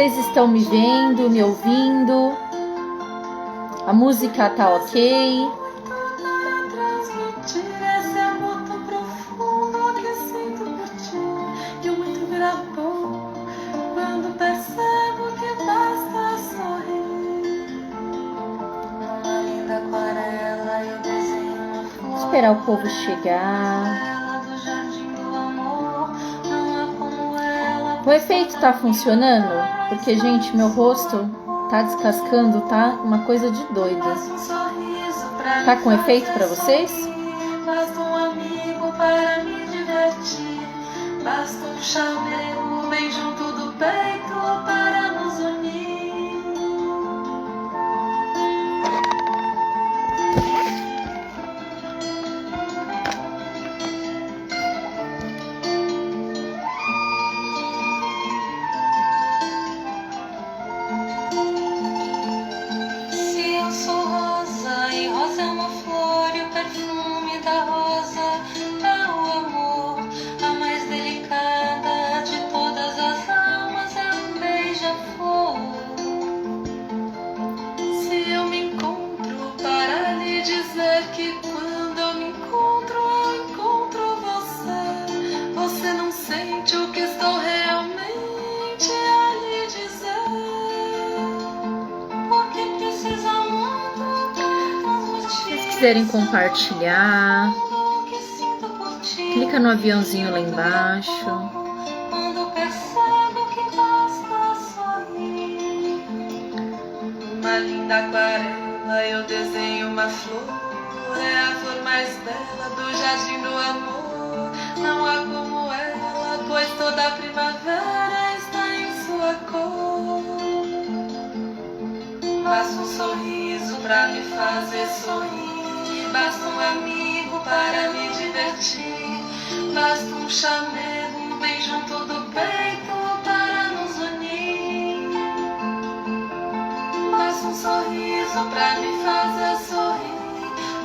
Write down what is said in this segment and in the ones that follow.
Vocês estão me vendo, me ouvindo? A música tá ok? Vou esperar o povo chegar. O efeito tá funcionando? Porque, gente, meu rosto tá descascando, tá uma coisa de doido. Tá com efeito pra vocês? Basta um amigo para me divertir. Basta um chamego bem junto do peito para nos unir. Se eu sou rosa e rosa é uma flor e o perfume da rosa é o amor, a mais delicada de todas as almas é um beija-flor. Se eu me encontro para lhe dizer que quando eu me encontro você, você não sente o que estou realmente a lhe dizer. Porque precisa muito Se vocês quiserem compartilhar, clica no aviãozinho lá embaixo. Quando percebo que basta sorrir. Uma linda aquarela, eu desenho uma flor. É a flor mais bela do jardim do amor. Não há como ela, pois toda a primavera está em sua cor. Basta um sorriso pra me fazer sorrir. Basta um amigo para me divertir. Basta um chamego bem junto do peito para nos unir. Basta um sorriso pra me fazer sorrir.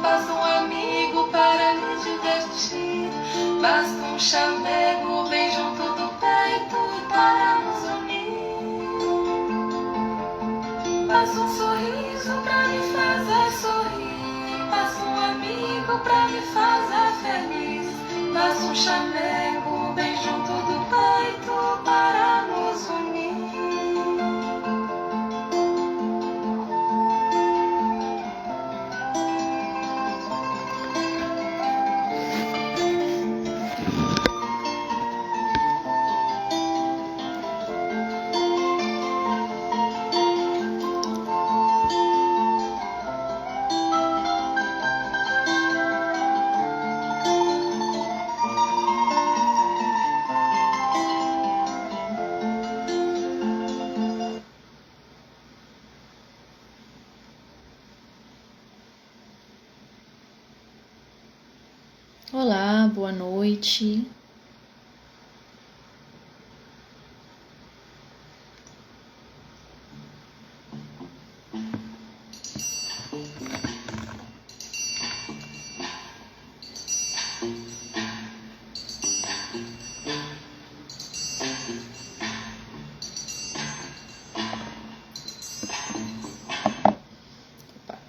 Basta um amigo para me divertir. Basta um chamego bem junto do peito para nos unir. Basta um sorriso pra me fazer sorrir. Basta um amigo pra me fazer feliz. Basta um chamego bem junto do peito para nos unir. Olá, boa noite.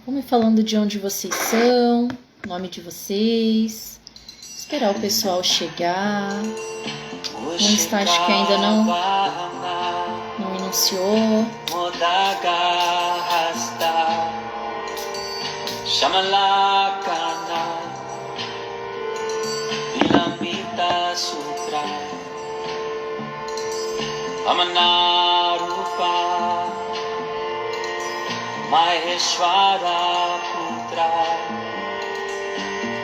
Vão me falando de onde vocês são, nome de vocês. Esperar o pessoal chegar. Um instante que ainda não iniciou. Maheshwara Putra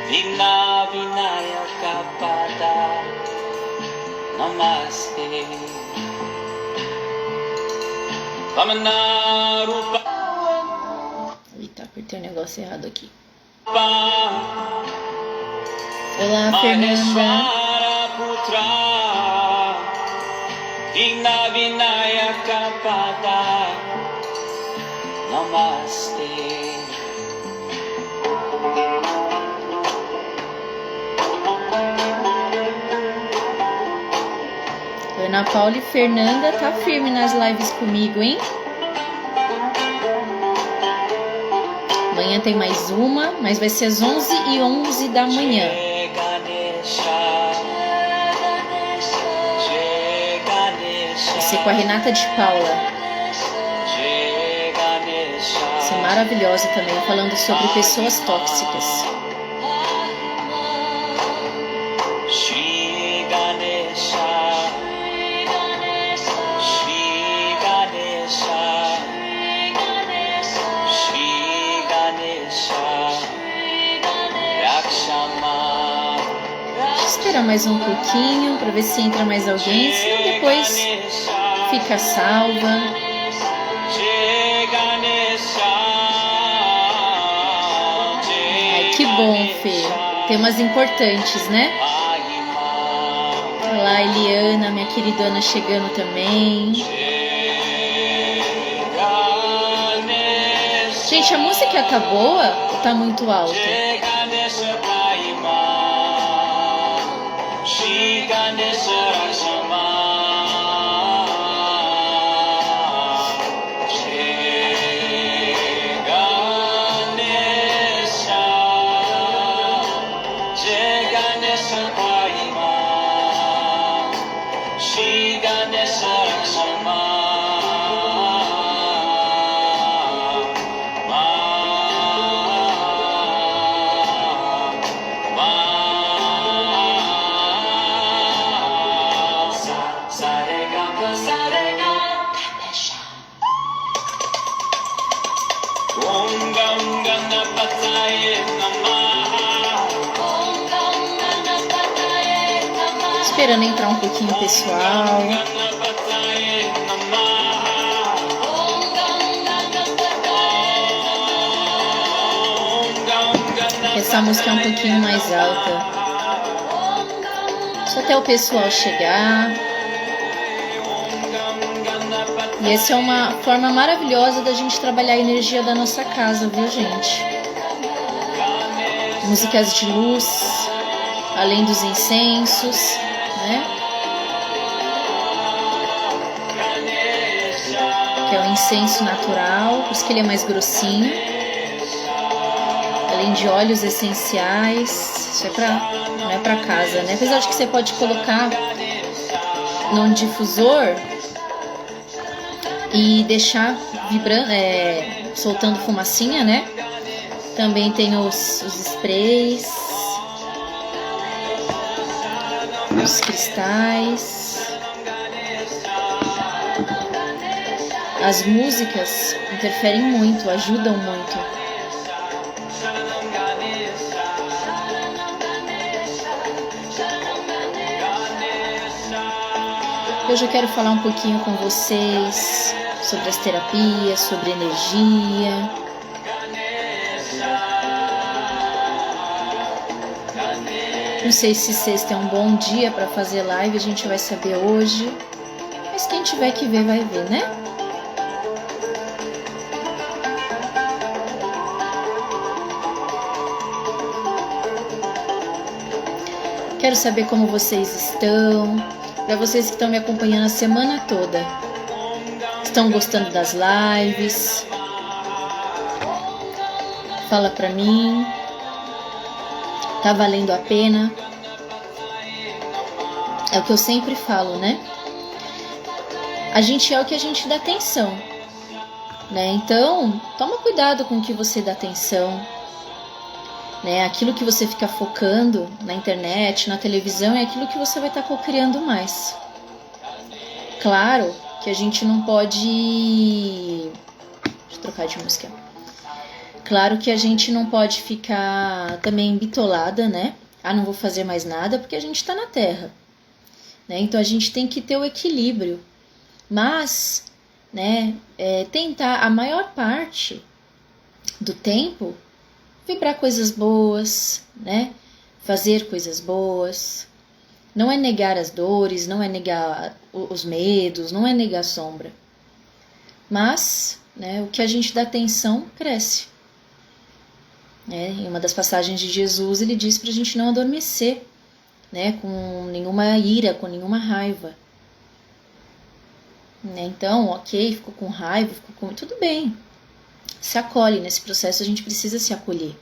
Vigna Vinayaka Pada Namaste Vamanarupa. Eita, apertei o negócio errado aqui. Olá, Fernanda. Putra Vigna Vinayaka Pada Namaste. Ana Paula e Fernanda tá firme nas lives comigo, hein? Amanhã tem mais uma, mas vai ser às 11h11 da manhã. Vai ser com a Renata de Paula. Vai ser maravilhosa também, falando sobre pessoas tóxicas. Esperar mais um pouquinho para ver se entra mais alguém, senão depois fica salva. Ai, que bom, Fê. Temas importantes, né? Olha lá, Eliana, minha querida Ana chegando também. Gente, a música tá boa ou tá muito alta? Esperando entrar um pouquinho pessoal. Essa música é um pouquinho mais alta. Só até o pessoal chegar. E essa é uma forma maravilhosa da gente trabalhar a energia da nossa casa, viu, gente? Músicas de luz, além dos incensos, né? Que é o incenso natural, por isso que ele é mais grossinho. Além de óleos essenciais, isso não é pra casa, né? Apesar de que você pode colocar num difusor e deixar vibrando, soltando fumacinha, né? Também tem os sprays, os cristais. As músicas interferem muito, ajudam muito. Hoje eu quero falar um pouquinho com vocês sobre as terapias, sobre energia. Não sei se sexta é um bom dia para fazer live, a gente vai saber hoje. Mas quem tiver que ver, vai ver, né? Quero saber como vocês estão. Para vocês que estão me acompanhando a semana toda. Estão gostando das lives? Fala pra mim. Tá valendo a pena? É o que eu sempre falo, né? A gente é o que a gente dá atenção, né? Então, toma cuidado com o que você dá atenção, né? Aquilo que você fica focando na internet, na televisão, é aquilo que você vai estar co-criando mais. Claro que a gente não pode... Deixa eu trocar de música. Claro que a gente não pode ficar também bitolada, né? Ah, não vou fazer mais nada, porque a gente está na Terra, né? Então a gente tem que ter o equilíbrio. Mas, né, tentar a maior parte do tempo vibrar coisas boas, né? Fazer coisas boas. Não é negar as dores, não é negar os medos, não é negar a sombra. Mas, né, o que a gente dá atenção cresce. Em uma das passagens de Jesus, ele diz para a gente não adormecer, né, com nenhuma ira, com nenhuma raiva. né? Então, ok, ficou com raiva, tudo bem. Se acolhe, nesse processo a gente precisa se acolher.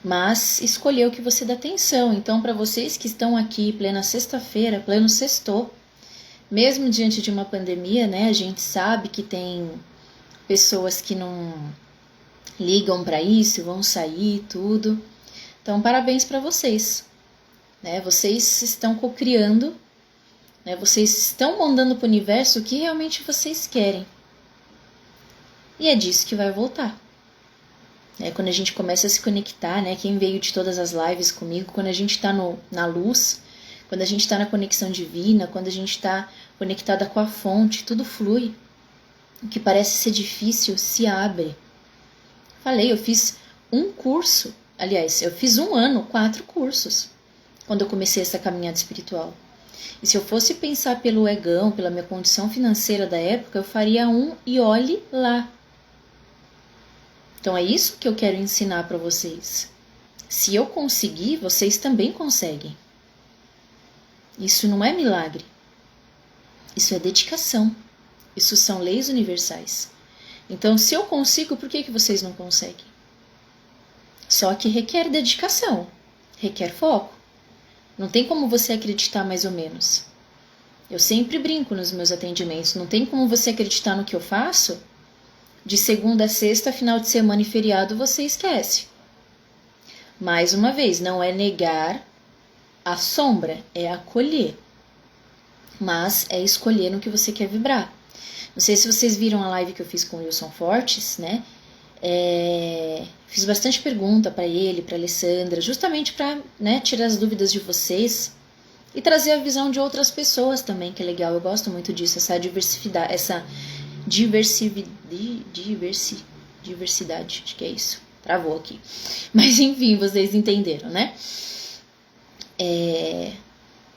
Mas escolher o que você dá atenção. Então, para vocês que estão aqui, plena sexta-feira, pleno sextou, mesmo diante de uma pandemia, né, a gente sabe que tem pessoas que não ligam para isso, vão sair, tudo. Então, parabéns para vocês, né? Vocês estão cocriando, né? Vocês estão mandando para o universo o que realmente vocês querem. E é disso que vai voltar. Quando a gente começa a se conectar, né? Quem veio de todas as lives comigo, quando a gente está na luz, quando a gente está na conexão divina, quando a gente está conectada com a fonte, tudo flui. O que parece ser difícil se abre. Falei, eu fiz um curso, aliás, eu fiz 1 ano, 4 cursos, quando eu comecei essa caminhada espiritual. E se eu fosse pensar pelo egão, pela minha condição financeira da época, eu faria um e olhe lá. Então é isso que eu quero ensinar para vocês. Se eu conseguir, vocês também conseguem. Isso não é milagre. Isso é dedicação. Isso são leis universais. Então, se eu consigo, por que vocês não conseguem? Só que requer dedicação, requer foco. Não tem como você acreditar mais ou menos. Eu sempre brinco nos meus atendimentos. Não tem como você acreditar no que eu faço. De segunda a sexta, final de semana e feriado, você esquece. Mais uma vez, não é negar a sombra, é acolher. Mas é escolher no que você quer vibrar. Não sei se vocês viram a live que eu fiz com o Wilson Fortes, né? Fiz bastante pergunta para ele, para a Alessandra, justamente para, né, tirar as dúvidas de vocês e trazer a visão de outras pessoas também, que é legal. Eu gosto muito disso, essa diversidade, diversidade, acho que é isso. Travou aqui. Mas enfim, vocês entenderam, né?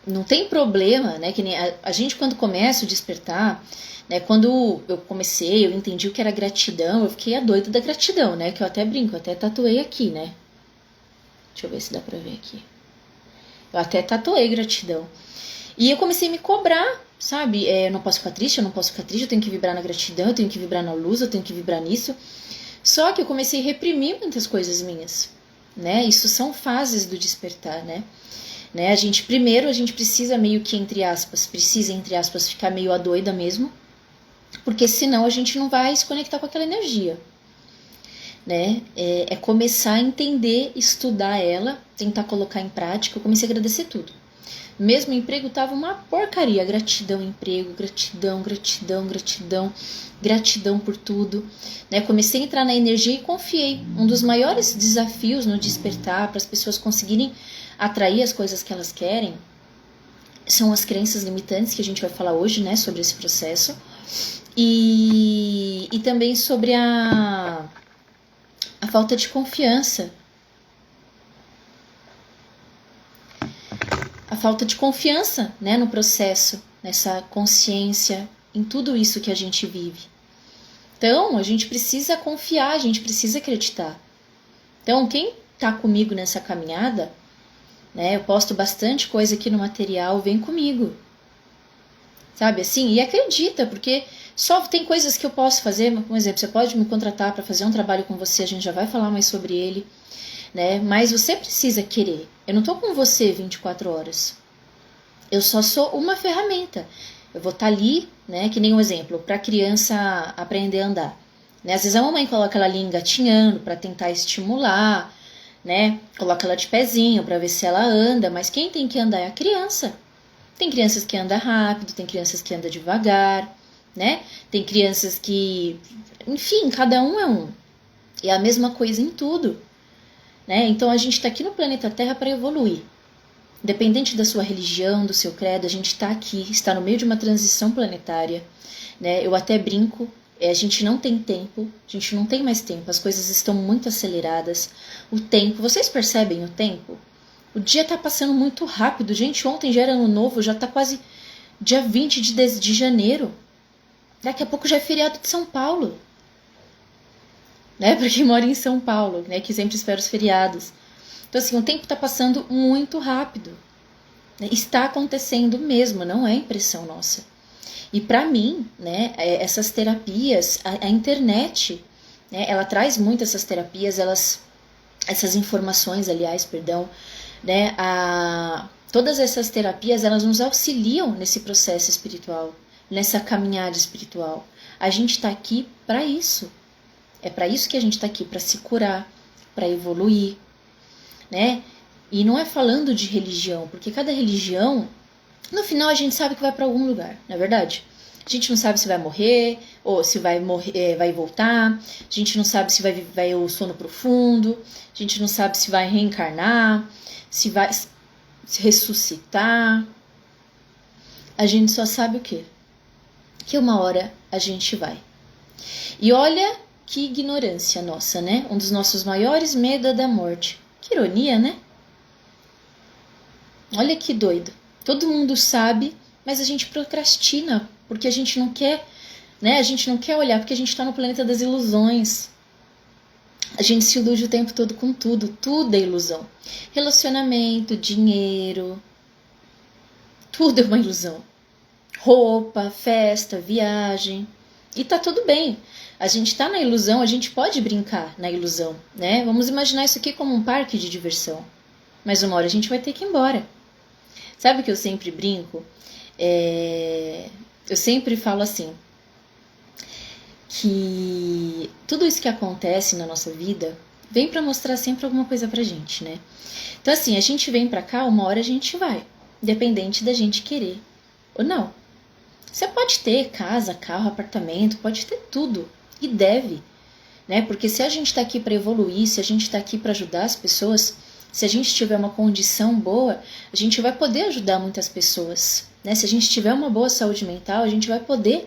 Não tem problema, né? Que nem a gente, quando começa a despertar, né? Quando eu comecei, eu entendi o que era gratidão, eu fiquei a doida da gratidão, né? Que eu até brinco, eu até tatuei aqui, né? Deixa eu ver se dá pra ver aqui. Eu até tatuei gratidão. E eu comecei a me cobrar, sabe? Eu não posso ficar triste, eu tenho que vibrar na gratidão, eu tenho que vibrar na luz, eu tenho que vibrar nisso. Só que eu comecei a reprimir muitas coisas minhas, né? Isso são fases do despertar, né? A gente precisa meio que, entre aspas, ficar meio a doida mesmo, porque senão a gente não vai se conectar com aquela energia, né? É começar a entender, estudar ela, tentar colocar em prática. Eu comecei a agradecer tudo. Mesmo o emprego tava uma porcaria. Gratidão, emprego, gratidão por tudo, né? Comecei a entrar na energia e confiei. Um dos maiores desafios no despertar, para as pessoas conseguirem atrair as coisas que elas querem, são as crenças limitantes, que a gente vai falar hoje, né, sobre esse processo, e também sobre a falta de confiança. A falta de confiança, né, no processo, nessa consciência, em tudo isso que a gente vive. Então, a gente precisa confiar, a gente precisa acreditar. Então, quem está comigo nessa caminhada, né, eu posto bastante coisa aqui no material, vem comigo. Sabe assim? E acredita, porque só tem coisas que eu posso fazer. Por exemplo, você pode me contratar para fazer um trabalho com você, a gente já vai falar mais sobre ele, né? Mas você precisa querer. Eu não estou com você 24 horas. Eu só sou uma ferramenta. Eu vou estar ali, né? Que nem um exemplo, para a criança aprender a andar. Né? Às vezes a mamãe coloca ela ali engatinhando para tentar estimular, né? Coloca ela de pezinho para ver se ela anda, mas quem tem que andar é a criança. Tem crianças que andam rápido, tem crianças que andam devagar, né? Tem crianças que... Enfim, cada um é um. E é a mesma coisa em tudo, né? Então a gente está aqui no planeta Terra para evoluir. Independente da sua religião, do seu credo, a gente está aqui, está no meio de uma transição planetária, né? Eu até brinco, a gente não tem tempo, a gente não tem mais tempo, as coisas estão muito aceleradas. O tempo, vocês percebem o tempo? O dia está passando muito rápido. Gente, ontem já era ano novo, já está quase dia 20 de janeiro. Daqui a pouco já é feriado de São Paulo. Né? Para quem mora em São Paulo, né? Que sempre espera os feriados. Então, assim, o tempo está passando muito rápido. Né? Está acontecendo mesmo, não é impressão nossa. E para mim, né, essas terapias, a internet, né, ela traz muito essas terapias, essas informações, aliás, perdão, né, todas essas terapias, elas nos auxiliam nesse processo espiritual, nessa caminhada espiritual. A gente está aqui para isso. É para isso que a gente está aqui, para se curar, para evoluir, né? E não é falando de religião, porque cada religião, no final a gente sabe que vai para algum lugar, não é verdade? A gente não sabe se vai morrer, ou se vai morrer, vai voltar. A gente não sabe se vai o sono profundo. A gente não sabe se vai reencarnar, se vai se ressuscitar. A gente só sabe o quê? Que uma hora a gente vai. E olha que ignorância nossa, né? Um dos nossos maiores medos é da morte. Que ironia, né? Olha que doido. Todo mundo sabe, mas a gente procrastina, porque a gente não quer, né? A gente não quer olhar, porque a gente está no planeta das ilusões. A gente se ilude o tempo todo com tudo. Tudo é ilusão. Relacionamento, dinheiro, tudo é uma ilusão. Roupa, festa, viagem. E tá tudo bem. A gente tá na ilusão, a gente pode brincar na ilusão, né? Vamos imaginar isso aqui como um parque de diversão. Mas uma hora a gente vai ter que ir embora. Sabe o que eu sempre brinco? Eu sempre falo assim, que tudo isso que acontece na nossa vida vem para mostrar sempre alguma coisa pra gente, né? Então assim, a gente vem pra cá, uma hora a gente vai, independente da gente querer ou não. Você pode ter casa, carro, apartamento, pode ter tudo. E deve, né? Porque se a gente está aqui para evoluir, se a gente está aqui para ajudar as pessoas, se a gente tiver uma condição boa, a gente vai poder ajudar muitas pessoas, né? Se a gente tiver uma boa saúde mental, a gente vai poder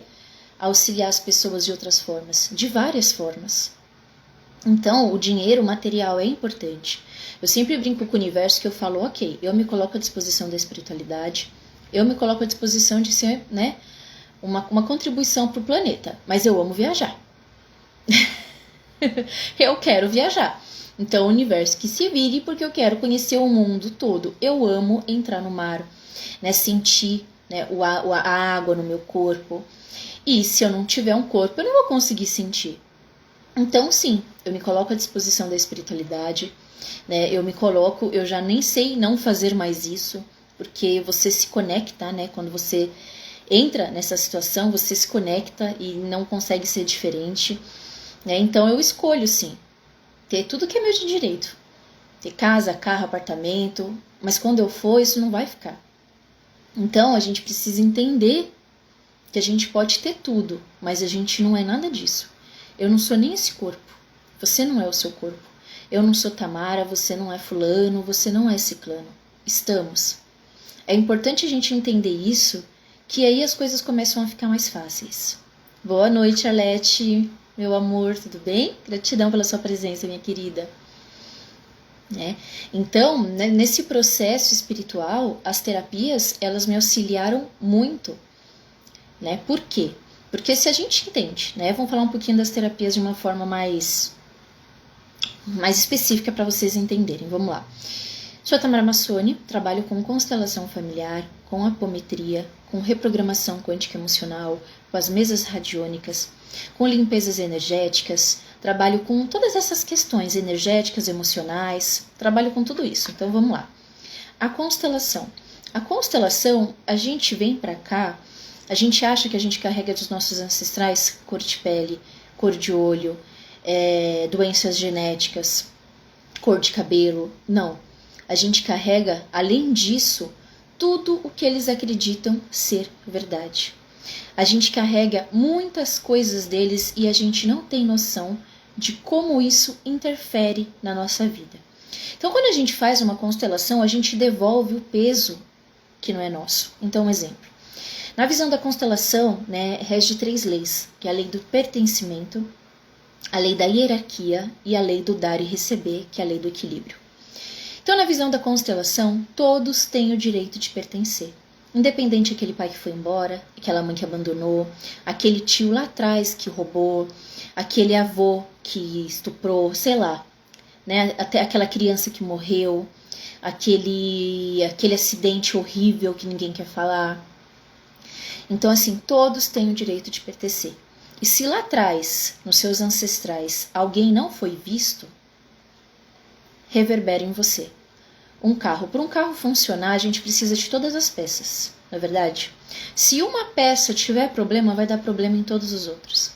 auxiliar as pessoas de outras formas, de várias formas. Então, o dinheiro, o material é importante. Eu sempre brinco com o universo que eu falo, ok, eu me coloco à disposição da espiritualidade, eu me coloco à disposição de ser, né, uma contribuição para o planeta, mas eu amo viajar. Eu quero viajar. Então, o universo que se vire, porque eu quero conhecer o mundo todo. Eu amo entrar no mar, né, sentir, né, a água no meu corpo. E se eu não tiver um corpo, eu não vou conseguir sentir. Então, sim, eu me coloco à disposição da espiritualidade, né? Eu já nem sei não fazer mais isso, porque você se conecta, né? Quando você entra nessa situação, você se conecta e não consegue ser diferente, né? Então eu escolho, sim, ter tudo que é meu de direito. Ter casa, carro, apartamento, mas quando eu for, isso não vai ficar. Então a gente precisa entender que a gente pode ter tudo, mas a gente não é nada disso. Eu não sou nem esse corpo, você não é o seu corpo. Eu não sou Tamara, você não é fulano, você não é ciclano. Estamos. É importante a gente entender isso, que aí as coisas começam a ficar mais fáceis. Boa noite, Alete, meu amor, tudo bem? Gratidão pela sua presença, minha querida. Né? Então, né, nesse processo espiritual, as terapias, elas me auxiliaram muito. Né? Por quê? Porque se a gente entende, né? Vamos falar um pouquinho das terapias de uma forma mais específica para vocês entenderem. Vamos lá. Sou Tamara Massoni, trabalho com constelação familiar, com apometria, com reprogramação quântica emocional, com as mesas radiônicas, com limpezas energéticas, trabalho com todas essas questões energéticas, emocionais, trabalho com tudo isso. Então vamos lá. A constelação. A constelação, a gente vem para cá, a gente acha que a gente carrega dos nossos ancestrais cor de pele, cor de olho, doenças genéticas, cor de cabelo. Não. A gente carrega, além disso, tudo o que eles acreditam ser verdade. A gente carrega muitas coisas deles e a gente não tem noção de como isso interfere na nossa vida. Então, quando a gente faz uma constelação, a gente devolve o peso que não é nosso. Então, um exemplo. Na visão da constelação, né, rege 3 leis, que é a lei do pertencimento, a lei da hierarquia e a lei do dar e receber, que é a lei do equilíbrio. Então, na visão da constelação, todos têm o direito de pertencer. Independente aquele pai que foi embora, aquela mãe que abandonou, aquele tio lá atrás que roubou, aquele avô que estuprou, sei lá, né? Até aquela criança que morreu, aquele acidente horrível que ninguém quer falar. Então, assim, todos têm o direito de pertencer. E se lá atrás, nos seus ancestrais, alguém não foi visto, reverbera em você. Para um carro funcionar, a gente precisa de todas as peças, não é verdade? Se uma peça tiver problema, vai dar problema em todos os outros.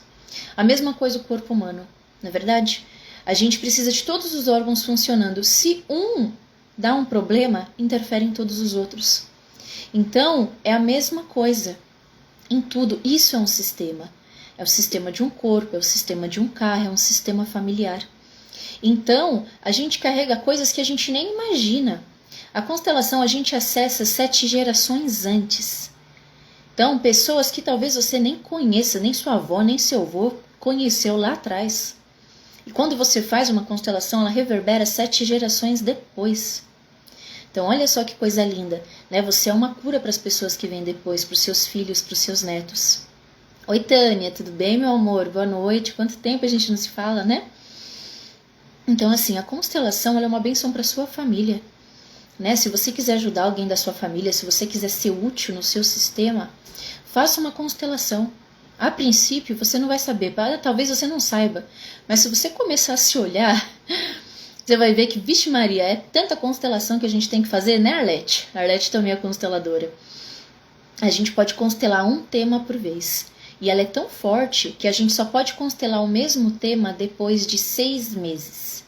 A mesma coisa o corpo humano, não é verdade? A gente precisa de todos os órgãos funcionando. Se um dá um problema, interfere em todos os outros. Então, é a mesma coisa em tudo. Isso é um sistema. É o sistema de um corpo, é o sistema de um carro, é um sistema familiar. Então, a gente carrega coisas que a gente nem imagina. A constelação a gente acessa 7 gerações antes. Então, pessoas que talvez você nem conheça, nem sua avó, nem seu avô conheceu lá atrás. E quando você faz uma constelação, ela reverbera 7 gerações depois. Então, olha só que coisa linda, né? Você é uma cura para as pessoas que vêm depois, para os seus filhos, para os seus netos. Oi, Tânia, tudo bem, meu amor? Boa noite. Quanto tempo a gente não se fala, né? Então, assim, a constelação ela é uma bênção para sua família, né? Se você quiser ajudar alguém da sua família, se você quiser ser útil no seu sistema, faça uma constelação. A princípio, você não vai saber, talvez você não saiba, mas se você começar a se olhar, você vai ver que, vixe Maria, é tanta constelação que a gente tem que fazer, né, Arlete? A Arlete também é consteladora. A gente pode constelar um tema por vez. E ela é tão forte que a gente só pode constelar o mesmo tema depois de 6 meses.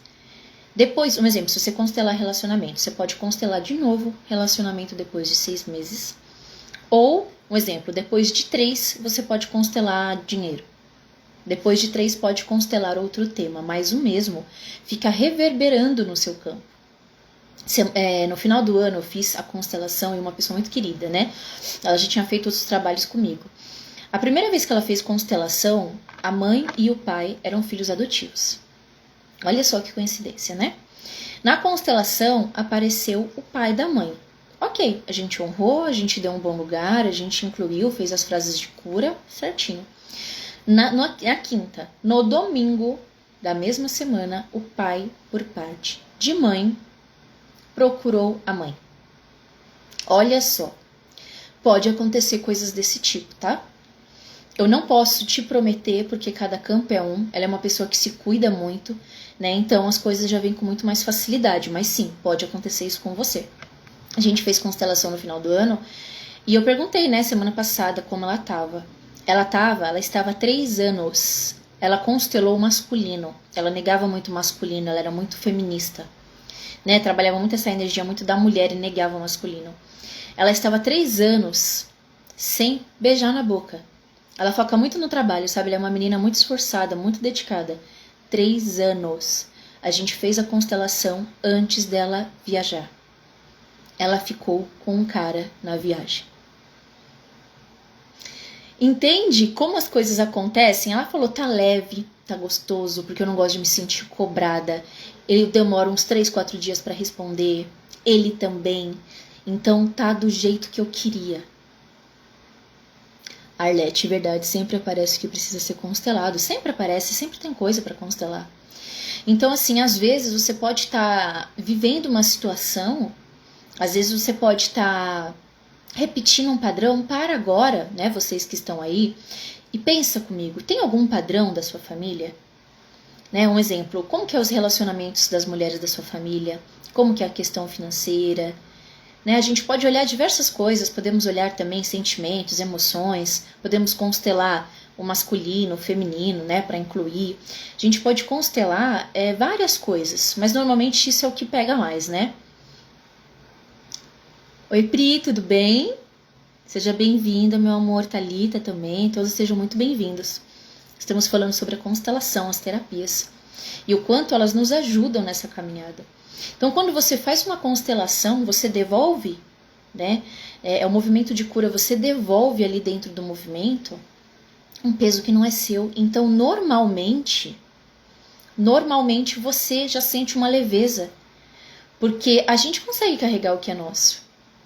Depois, um exemplo, se você constelar relacionamento, você pode constelar de novo relacionamento depois de 6 meses. Ou, um exemplo, depois de 3, você pode constelar dinheiro. Depois de 3, pode constelar outro tema, mas o mesmo fica reverberando no seu campo. No final do ano, eu fiz a constelação e uma pessoa muito querida, né? Ela já tinha feito outros trabalhos comigo. A primeira vez que ela fez constelação, a mãe e o pai eram filhos adotivos. Olha só que coincidência, né? Na constelação, apareceu o pai da mãe. Ok, a gente honrou, a gente deu um bom lugar, a gente incluiu, fez as frases de cura, certinho. Na quinta, no domingo da mesma semana, o pai, por parte de mãe, procurou a mãe. Olha só, pode acontecer coisas desse tipo, tá? Eu não posso te prometer, porque cada campo é um. Ela é uma pessoa que se cuida muito, né? Então as coisas já vêm com muito mais facilidade. Mas sim, pode acontecer isso com você. A gente fez constelação no final do ano e eu perguntei, né, semana passada, como ela estava. Ela estava há 3 anos. Ela constelou o masculino. Ela negava muito o masculino, ela era muito feminista, né? Trabalhava muito essa energia muito da mulher e negava o masculino. Ela estava há 3 anos sem beijar na boca. Ela foca muito no trabalho, sabe? Ela é uma menina muito esforçada, muito dedicada. 3 anos. A gente fez a constelação antes dela viajar. Ela ficou com um cara na viagem. Entende como as coisas acontecem? Ela falou, tá leve, tá gostoso, porque eu não gosto de me sentir cobrada. Ele demora uns 3, 4 dias para responder. Ele também. Então tá do jeito que eu queria. Arlete, verdade, sempre aparece que precisa ser constelado. Sempre aparece, sempre tem coisa para constelar. Então, assim, às vezes você pode estar vivendo uma situação, às vezes você pode estar repetindo um padrão. Para agora, né, vocês que estão aí, e pensa comigo, tem algum padrão da sua família? Né, um exemplo, como que é os relacionamentos das mulheres da sua família? Como que é a questão financeira? Né, a gente pode olhar diversas coisas, podemos olhar também sentimentos, emoções, podemos constelar o masculino, o feminino, né, para incluir. A gente pode constelar várias coisas, mas normalmente isso é o que pega mais, né? Oi, Pri, tudo bem? Seja bem-vinda, meu amor, Thalita também, todos sejam muito bem-vindos. Estamos falando sobre a constelação, as terapias, e o quanto elas nos ajudam nessa caminhada. Então, quando você faz uma constelação, você devolve, né? É um movimento de cura, você devolve ali dentro do movimento um peso que não é seu. Então, normalmente você já sente uma leveza, porque a gente consegue carregar o que é nosso,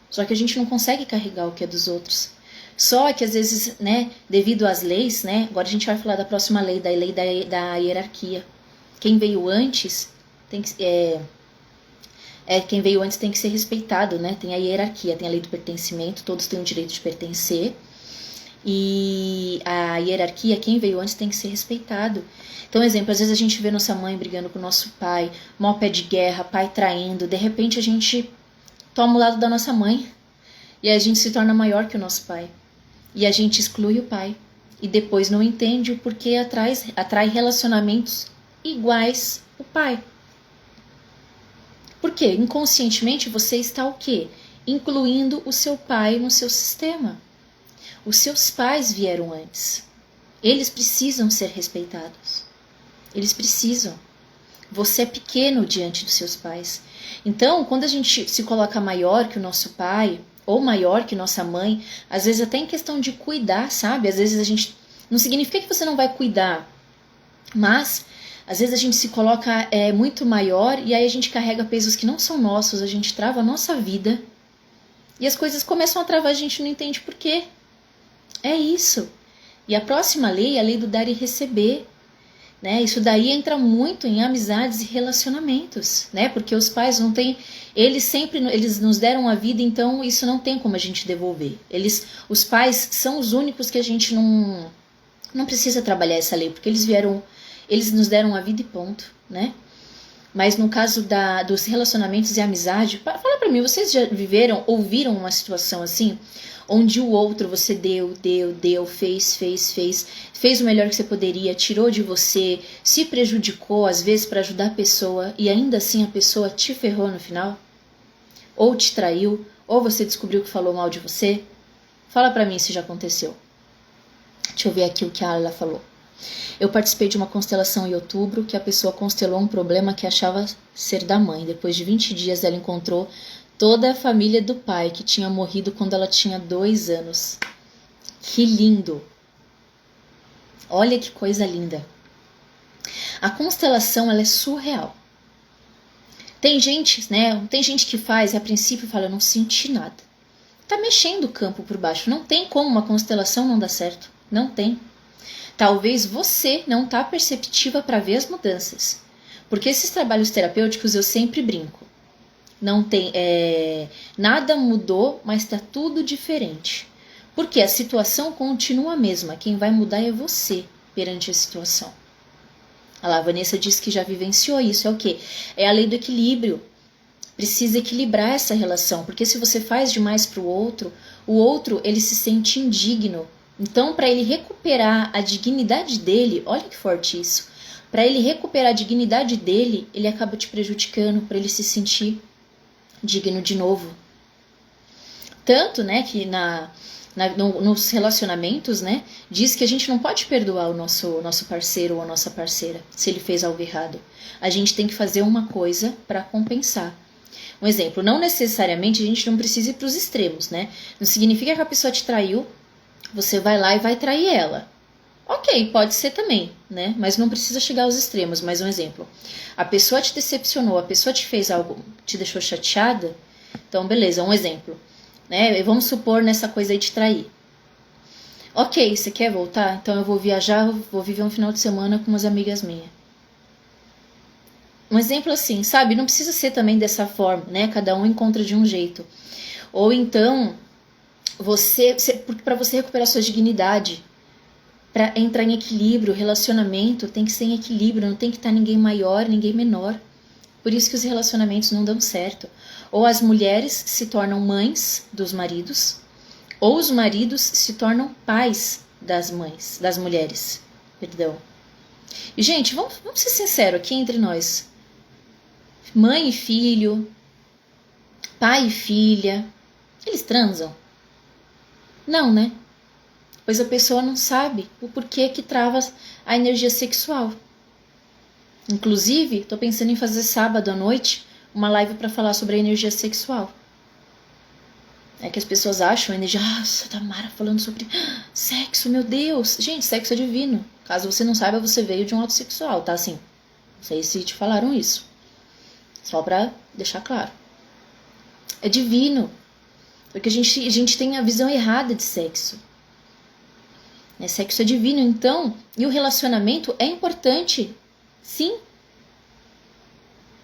só que a gente não consegue carregar o que é dos outros. Só que às vezes, né, devido às leis, né? Agora a gente vai falar da próxima lei, da lei da hierarquia. Quem veio antes tem que quem veio antes tem que ser respeitado, né? Tem a hierarquia, tem a lei do pertencimento, todos têm o direito de pertencer. E a hierarquia, quem veio antes tem que ser respeitado. Então, exemplo, às vezes a gente vê nossa mãe brigando com o nosso pai, mó pé de guerra, pai traindo, de repente a gente toma o lado da nossa mãe e a gente se torna maior que o nosso pai. E a gente exclui o pai. E depois não entende o porquê atrai relacionamentos iguais o pai. Por quê? Inconscientemente você está o quê? Incluindo o seu pai no seu sistema. Os seus pais vieram antes. Eles precisam ser respeitados. Eles precisam. Você é pequeno diante dos seus pais. Então, quando a gente se coloca maior que o nosso pai, ou maior que nossa mãe, às vezes até em questão de cuidar, sabe? Às vezes a gente... Não significa que você não vai cuidar, mas às vezes a gente se coloca muito maior e aí a gente carrega pesos que não são nossos, a gente trava a nossa vida e as coisas começam a travar, a gente não entende por quê. É isso. E a próxima lei é a lei do dar e receber. Né? Isso daí entra muito em amizades e relacionamentos, né? Porque os pais não têm, eles nos deram a vida, então isso não tem como a gente devolver. Os pais são os únicos que a gente não precisa trabalhar essa lei, porque eles nos deram a vida e ponto, né? Mas no caso dos relacionamentos e amizade, fala pra mim, vocês já ouviram uma situação assim? Onde o outro você deu, fez o melhor que você poderia, tirou de você, se prejudicou às vezes para ajudar a pessoa e ainda assim a pessoa te ferrou no final? Ou te traiu, ou você descobriu que falou mal de você? Fala pra mim se já aconteceu. Deixa eu ver aqui o que a Ayla falou. Eu participei de uma constelação em outubro que a pessoa constelou um problema que achava ser da mãe. Depois de 20 dias ela encontrou toda a família do pai, que tinha morrido quando ela tinha 2 anos. Que lindo! Olha que coisa linda. A constelação, ela é surreal. Tem gente, né? Tem gente que faz e a princípio fala, eu não senti nada. Tá mexendo o campo por baixo. Não tem como uma constelação não dar certo. Não tem. Talvez você não tá perceptiva para ver as mudanças. Porque esses trabalhos terapêuticos eu sempre brinco. Não tem, nada mudou, mas está tudo diferente. Porque a situação continua a mesma. Quem vai mudar é você perante a situação. A Vanessa disse que já vivenciou isso. É o quê? É a lei do equilíbrio. Precisa equilibrar essa relação. Porque se você faz demais para o outro ele se sente indigno. Então, para ele recuperar a dignidade dele, olha que forte isso. Para ele recuperar a dignidade dele, ele acaba te prejudicando para ele se sentir digno de novo. Tanto, né, que nos relacionamentos, né, diz que a gente não pode perdoar o nosso parceiro ou a nossa parceira se ele fez algo errado. A gente tem que fazer uma coisa para compensar. Um exemplo, não necessariamente a gente não precisa ir para os extremos, né? Não significa que a pessoa te traiu, você vai lá e vai trair ela. Ok, pode ser também, né? Mas não precisa chegar aos extremos. Mais um exemplo. A pessoa te decepcionou, a pessoa te fez algo, te deixou chateada. Então, beleza, um exemplo. Né? Vamos supor nessa coisa aí de trair. Ok, você quer voltar? Então eu vou viajar, vou viver um final de semana com umas amigas minhas. Um exemplo assim, sabe? Não precisa ser também dessa forma, né? Cada um encontra de um jeito. Ou então, para você recuperar sua dignidade, para entrar em equilíbrio, relacionamento tem que ser em equilíbrio, não tem que estar ninguém maior, ninguém menor. Por isso que os relacionamentos não dão certo. Ou as mulheres se tornam mães dos maridos, ou os maridos se tornam pais das mulheres. Perdão. E, gente, vamos ser sinceros aqui entre nós. Mãe e filho, pai e filha, eles transam? Não, né? Pois a pessoa não sabe o porquê que trava a energia sexual. Inclusive, estou pensando em fazer sábado à noite uma live para falar sobre a energia sexual. É que as pessoas acham a energia, Tamara falando sobre sexo, meu Deus. Gente, sexo é divino. Caso você não saiba, você veio de um ato sexual, tá? Assim, não sei se te falaram isso. Só para deixar claro. É divino. Porque a gente tem a visão errada de sexo. Sexo é divino, então, e o relacionamento é importante, sim.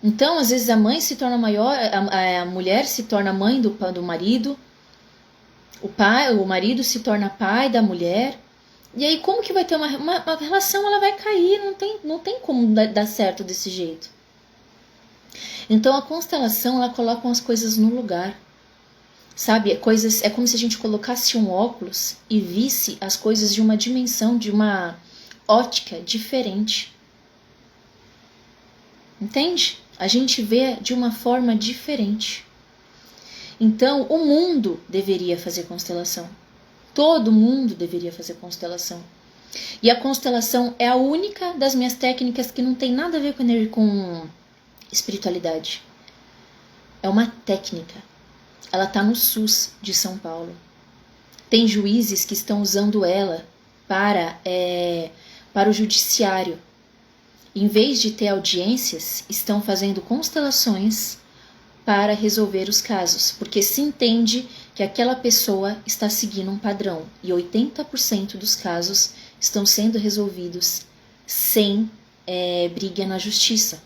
Então, às vezes a mãe se torna maior, a mulher se torna mãe do marido, O marido se torna pai da mulher. E aí como que vai ter uma relação? Ela vai cair, não tem como dar certo desse jeito. Então a constelação, ela coloca as coisas no lugar. Sabe, é como se a gente colocasse um óculos e visse as coisas de uma dimensão, de uma ótica diferente. Entende? A gente vê de uma forma diferente. Então, o mundo deveria fazer constelação. Todo mundo deveria fazer constelação. E a constelação é a única das minhas técnicas que não tem nada a ver com espiritualidade. É uma técnica. Ela está no SUS de São Paulo. Tem juízes que estão usando ela para o judiciário. Em vez de ter audiências, estão fazendo constelações para resolver os casos, porque se entende que aquela pessoa está seguindo um padrão e 80% dos casos estão sendo resolvidos sem briga na justiça.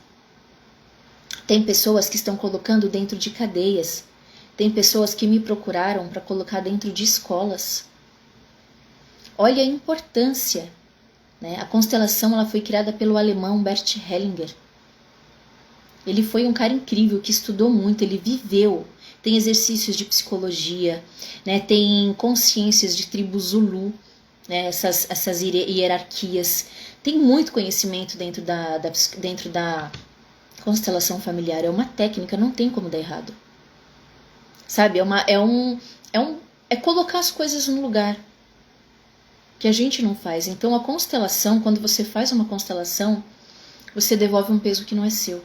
Tem pessoas que estão colocando dentro de cadeias, tem pessoas que me procuraram para colocar dentro de escolas. Olha a importância, né? A constelação ela foi criada pelo alemão Bert Hellinger. Ele foi um cara incrível que estudou muito, ele viveu. Tem exercícios de psicologia, né? Tem consciências de tribo Zulu, né? Essas hierarquias. Tem muito conhecimento dentro da constelação familiar. É uma técnica, não tem como dar errado. Sabe? É colocar as coisas no lugar que a gente não faz. Então a constelação, quando você faz uma constelação, você devolve um peso que não é seu.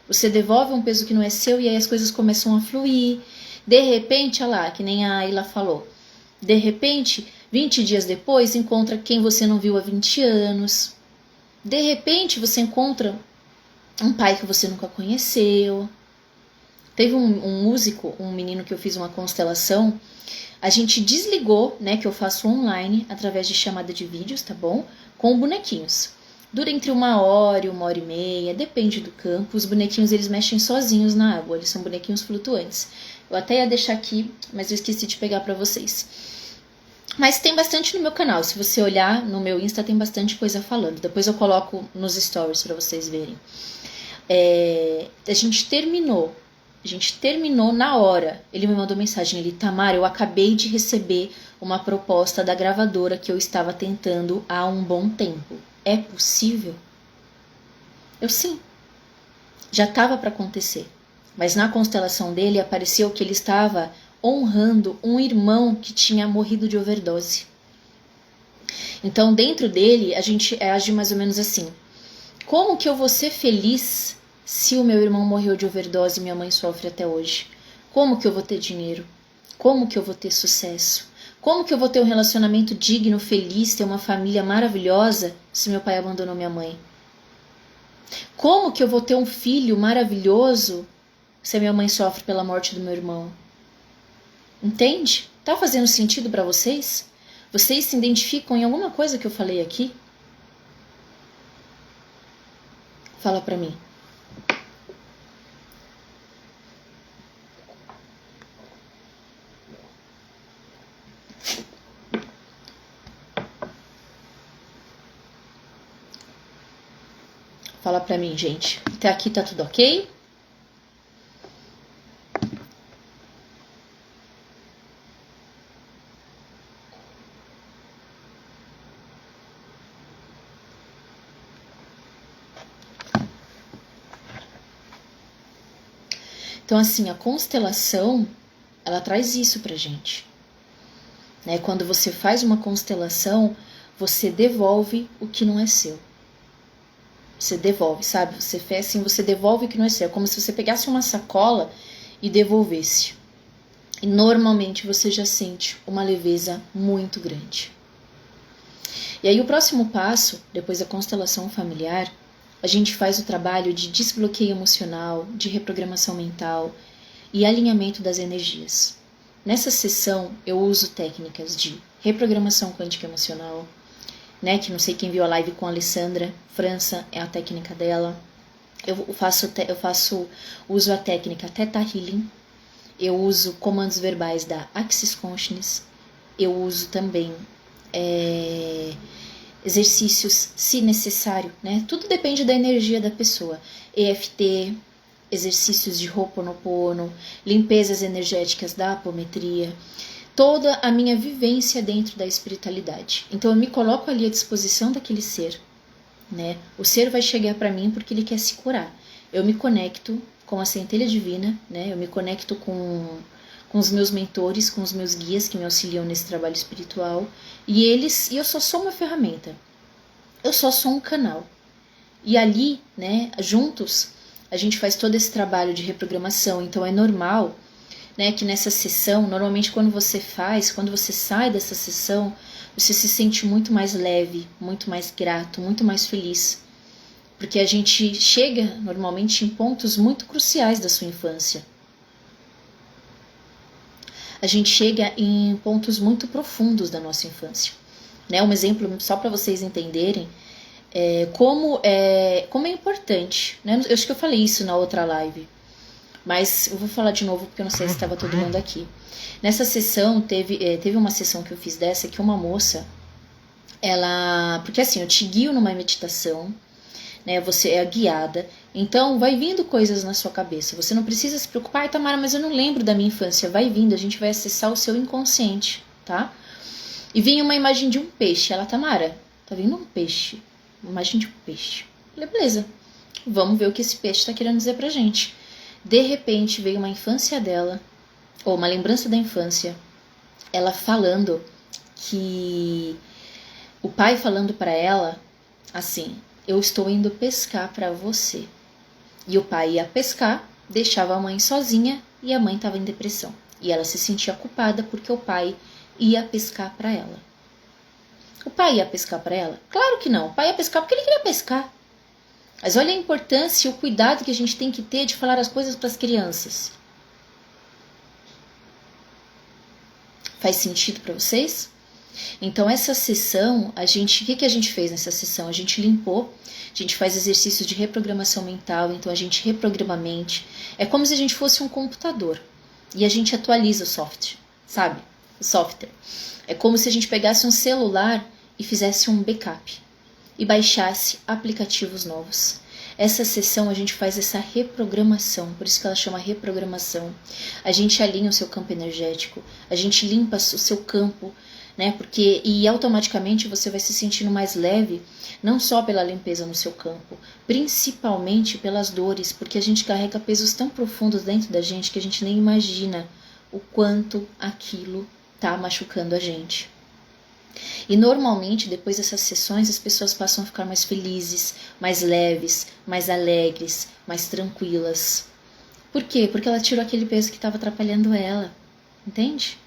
Você devolve um peso que não é seu e aí as coisas começam a fluir. De repente, olha lá, que nem a Ayla falou. De repente, 20 dias depois, encontra quem você não viu há 20 anos. De repente, você encontra um pai que você nunca conheceu. Teve um músico, um menino que eu fiz uma constelação. A gente desligou, né, que eu faço online, através de chamada de vídeos, tá bom? Com bonequinhos. Dura entre 1 hora e 1 hora e meia, depende do campo. Os bonequinhos, eles mexem sozinhos na água, eles são bonequinhos flutuantes. Eu até ia deixar aqui, mas eu esqueci de pegar pra vocês. Mas tem bastante no meu canal, se você olhar no meu Insta tem bastante coisa falando. Depois eu coloco nos stories pra vocês verem. A gente terminou na hora. Ele me mandou mensagem, Tamara, eu acabei de receber uma proposta da gravadora que eu estava tentando há um bom tempo. É possível? Sim. Já estava para acontecer. Mas na constelação dele apareceu que ele estava honrando um irmão que tinha morrido de overdose. Então dentro dele a gente age mais ou menos assim. Como que eu vou ser feliz se o meu irmão morreu de overdose e minha mãe sofre até hoje? Como que eu vou ter dinheiro? Como que eu vou ter sucesso? Como que eu vou ter um relacionamento digno, feliz, ter uma família maravilhosa se meu pai abandonou minha mãe? Como que eu vou ter um filho maravilhoso se a minha mãe sofre pela morte do meu irmão? Entende? Tá fazendo sentido para vocês? Vocês se identificam em alguma coisa que eu falei aqui? Fala pra mim. Fala pra mim, gente. Até aqui tá tudo ok? Então, assim, a constelação, ela traz isso pra gente. Né? Quando você faz uma constelação, você devolve o que não é seu. Você devolve, sabe? Você faz assim, você devolve o que não é seu. É como se você pegasse uma sacola e devolvesse. E normalmente você já sente uma leveza muito grande. E aí o próximo passo, depois da constelação familiar, a gente faz o trabalho de desbloqueio emocional, de reprogramação mental e alinhamento das energias. Nessa sessão eu uso técnicas de reprogramação quântica emocional, né, que não sei quem viu a live com a Alessandra França, é a técnica dela. Eu uso a técnica Theta Healing, eu uso comandos verbais da Axis Consciousness, eu uso também exercícios, se necessário, né? Tudo depende da energia da pessoa. EFT, exercícios de Ho'oponopono, limpezas energéticas da apometria, toda a minha vivência dentro da espiritualidade. Então eu me coloco ali à disposição daquele ser, né? O ser vai chegar para mim porque ele quer se curar. Eu me conecto com a centelha divina, né? Eu me conecto com os meus mentores, com os meus guias que me auxiliam nesse trabalho espiritual, e eu só sou uma ferramenta. Eu só sou um canal. E ali, né, juntos, a gente faz todo esse trabalho de reprogramação. Então é normal, né, que nessa sessão, normalmente quando você sai dessa sessão, você se sente muito mais leve, muito mais grato, muito mais feliz. Porque a gente chega normalmente em pontos muito cruciais da sua infância. A gente chega em pontos muito profundos da nossa infância. Né? Um exemplo, só para vocês entenderem, como é importante. Né? Eu acho que eu falei isso na outra live, mas eu vou falar de novo porque eu não sei se estava todo mundo aqui. Nessa sessão, teve uma sessão que eu fiz dessa, que uma moça, porque assim, eu te guio numa meditação, né? Você é guiada, então vai vindo coisas na sua cabeça, você não precisa se preocupar, ai Tamara, mas eu não lembro da minha infância, vai vindo, a gente vai acessar o seu inconsciente, tá? E vinha uma imagem de um peixe, ela, Tamara, tá vindo um peixe, uma imagem de um peixe. Eu falei, beleza, vamos ver o que esse peixe está querendo dizer pra gente. De repente veio uma infância dela, ou uma lembrança da infância, ela falando que o pai falando para ela assim, eu estou indo pescar para você. E o pai ia pescar, deixava a mãe sozinha e a mãe estava em depressão. E ela se sentia culpada porque o pai ia pescar para ela. O pai ia pescar para ela? Claro que não. O pai ia pescar porque ele queria pescar. Mas olha a importância e o cuidado que a gente tem que ter de falar as coisas para as crianças. Faz sentido para vocês? Então essa sessão, o que a gente fez nessa sessão? A gente limpou, a gente faz exercícios de reprogramação mental, então a gente reprograma a mente. É como se a gente fosse um computador e a gente atualiza o software, sabe? O software. É como se a gente pegasse um celular e fizesse um backup e baixasse aplicativos novos. Essa sessão a gente faz essa reprogramação, por isso que ela chama reprogramação. A gente alinha o seu campo energético, a gente limpa o seu campo, né? E automaticamente você vai se sentindo mais leve, não só pela limpeza no seu campo, principalmente pelas dores, porque a gente carrega pesos tão profundos dentro da gente que a gente nem imagina o quanto aquilo tá machucando a gente. E normalmente depois dessas sessões as pessoas passam a ficar mais felizes, mais leves, mais alegres, mais tranquilas. Por quê? Porque ela tirou aquele peso que estava atrapalhando ela, entende?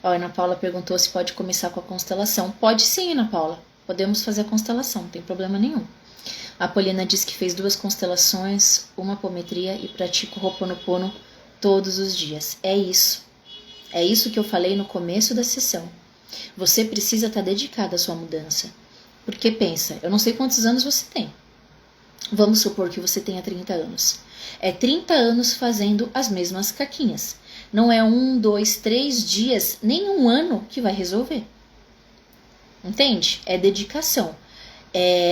Ó, a Ana Paula perguntou se pode começar com a constelação. Pode sim, Ana Paula. Podemos fazer a constelação, não tem problema nenhum. A Polina disse que fez 2 constelações, uma apometria e pratica o Ho'oponopono todos os dias. É isso. É isso que eu falei no começo da sessão. Você precisa estar dedicado à sua mudança. Porque pensa, eu não sei quantos anos você tem. Vamos supor que você tenha 30 anos. É 30 anos fazendo as mesmas caquinhas. Não é 1, 2, 3 dias, nem 1 ano que vai resolver. Entende? É dedicação.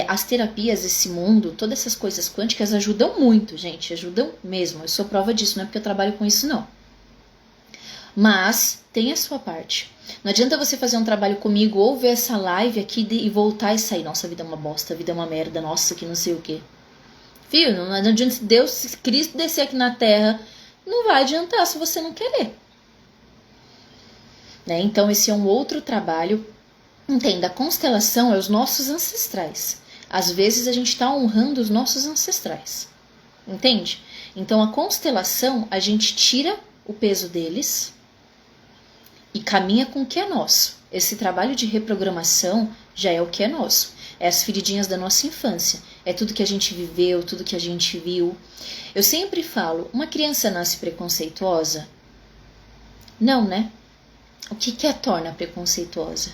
As terapias desse mundo, todas essas coisas quânticas ajudam muito, gente. Ajudam mesmo. Eu sou prova disso, não é porque eu trabalho com isso, não. Mas tem a sua parte. Não adianta você fazer um trabalho comigo ou ver essa live aqui e voltar e sair. Nossa, a vida é uma bosta, a vida é uma merda, nossa, que não sei o quê. Filho, não adianta Deus, Cristo descer aqui na Terra, não vai adiantar se você não querer. Né? Então esse é um outro trabalho. Entenda, a constelação é os nossos ancestrais. Às vezes a gente está honrando os nossos ancestrais. Entende? Então a constelação, a gente tira o peso deles e caminha com o que é nosso. Esse trabalho de reprogramação já é o que é nosso. É as feridinhas da nossa infância. É tudo que a gente viveu, tudo que a gente viu. Eu sempre falo, uma criança nasce preconceituosa? Não, né? O que a torna preconceituosa?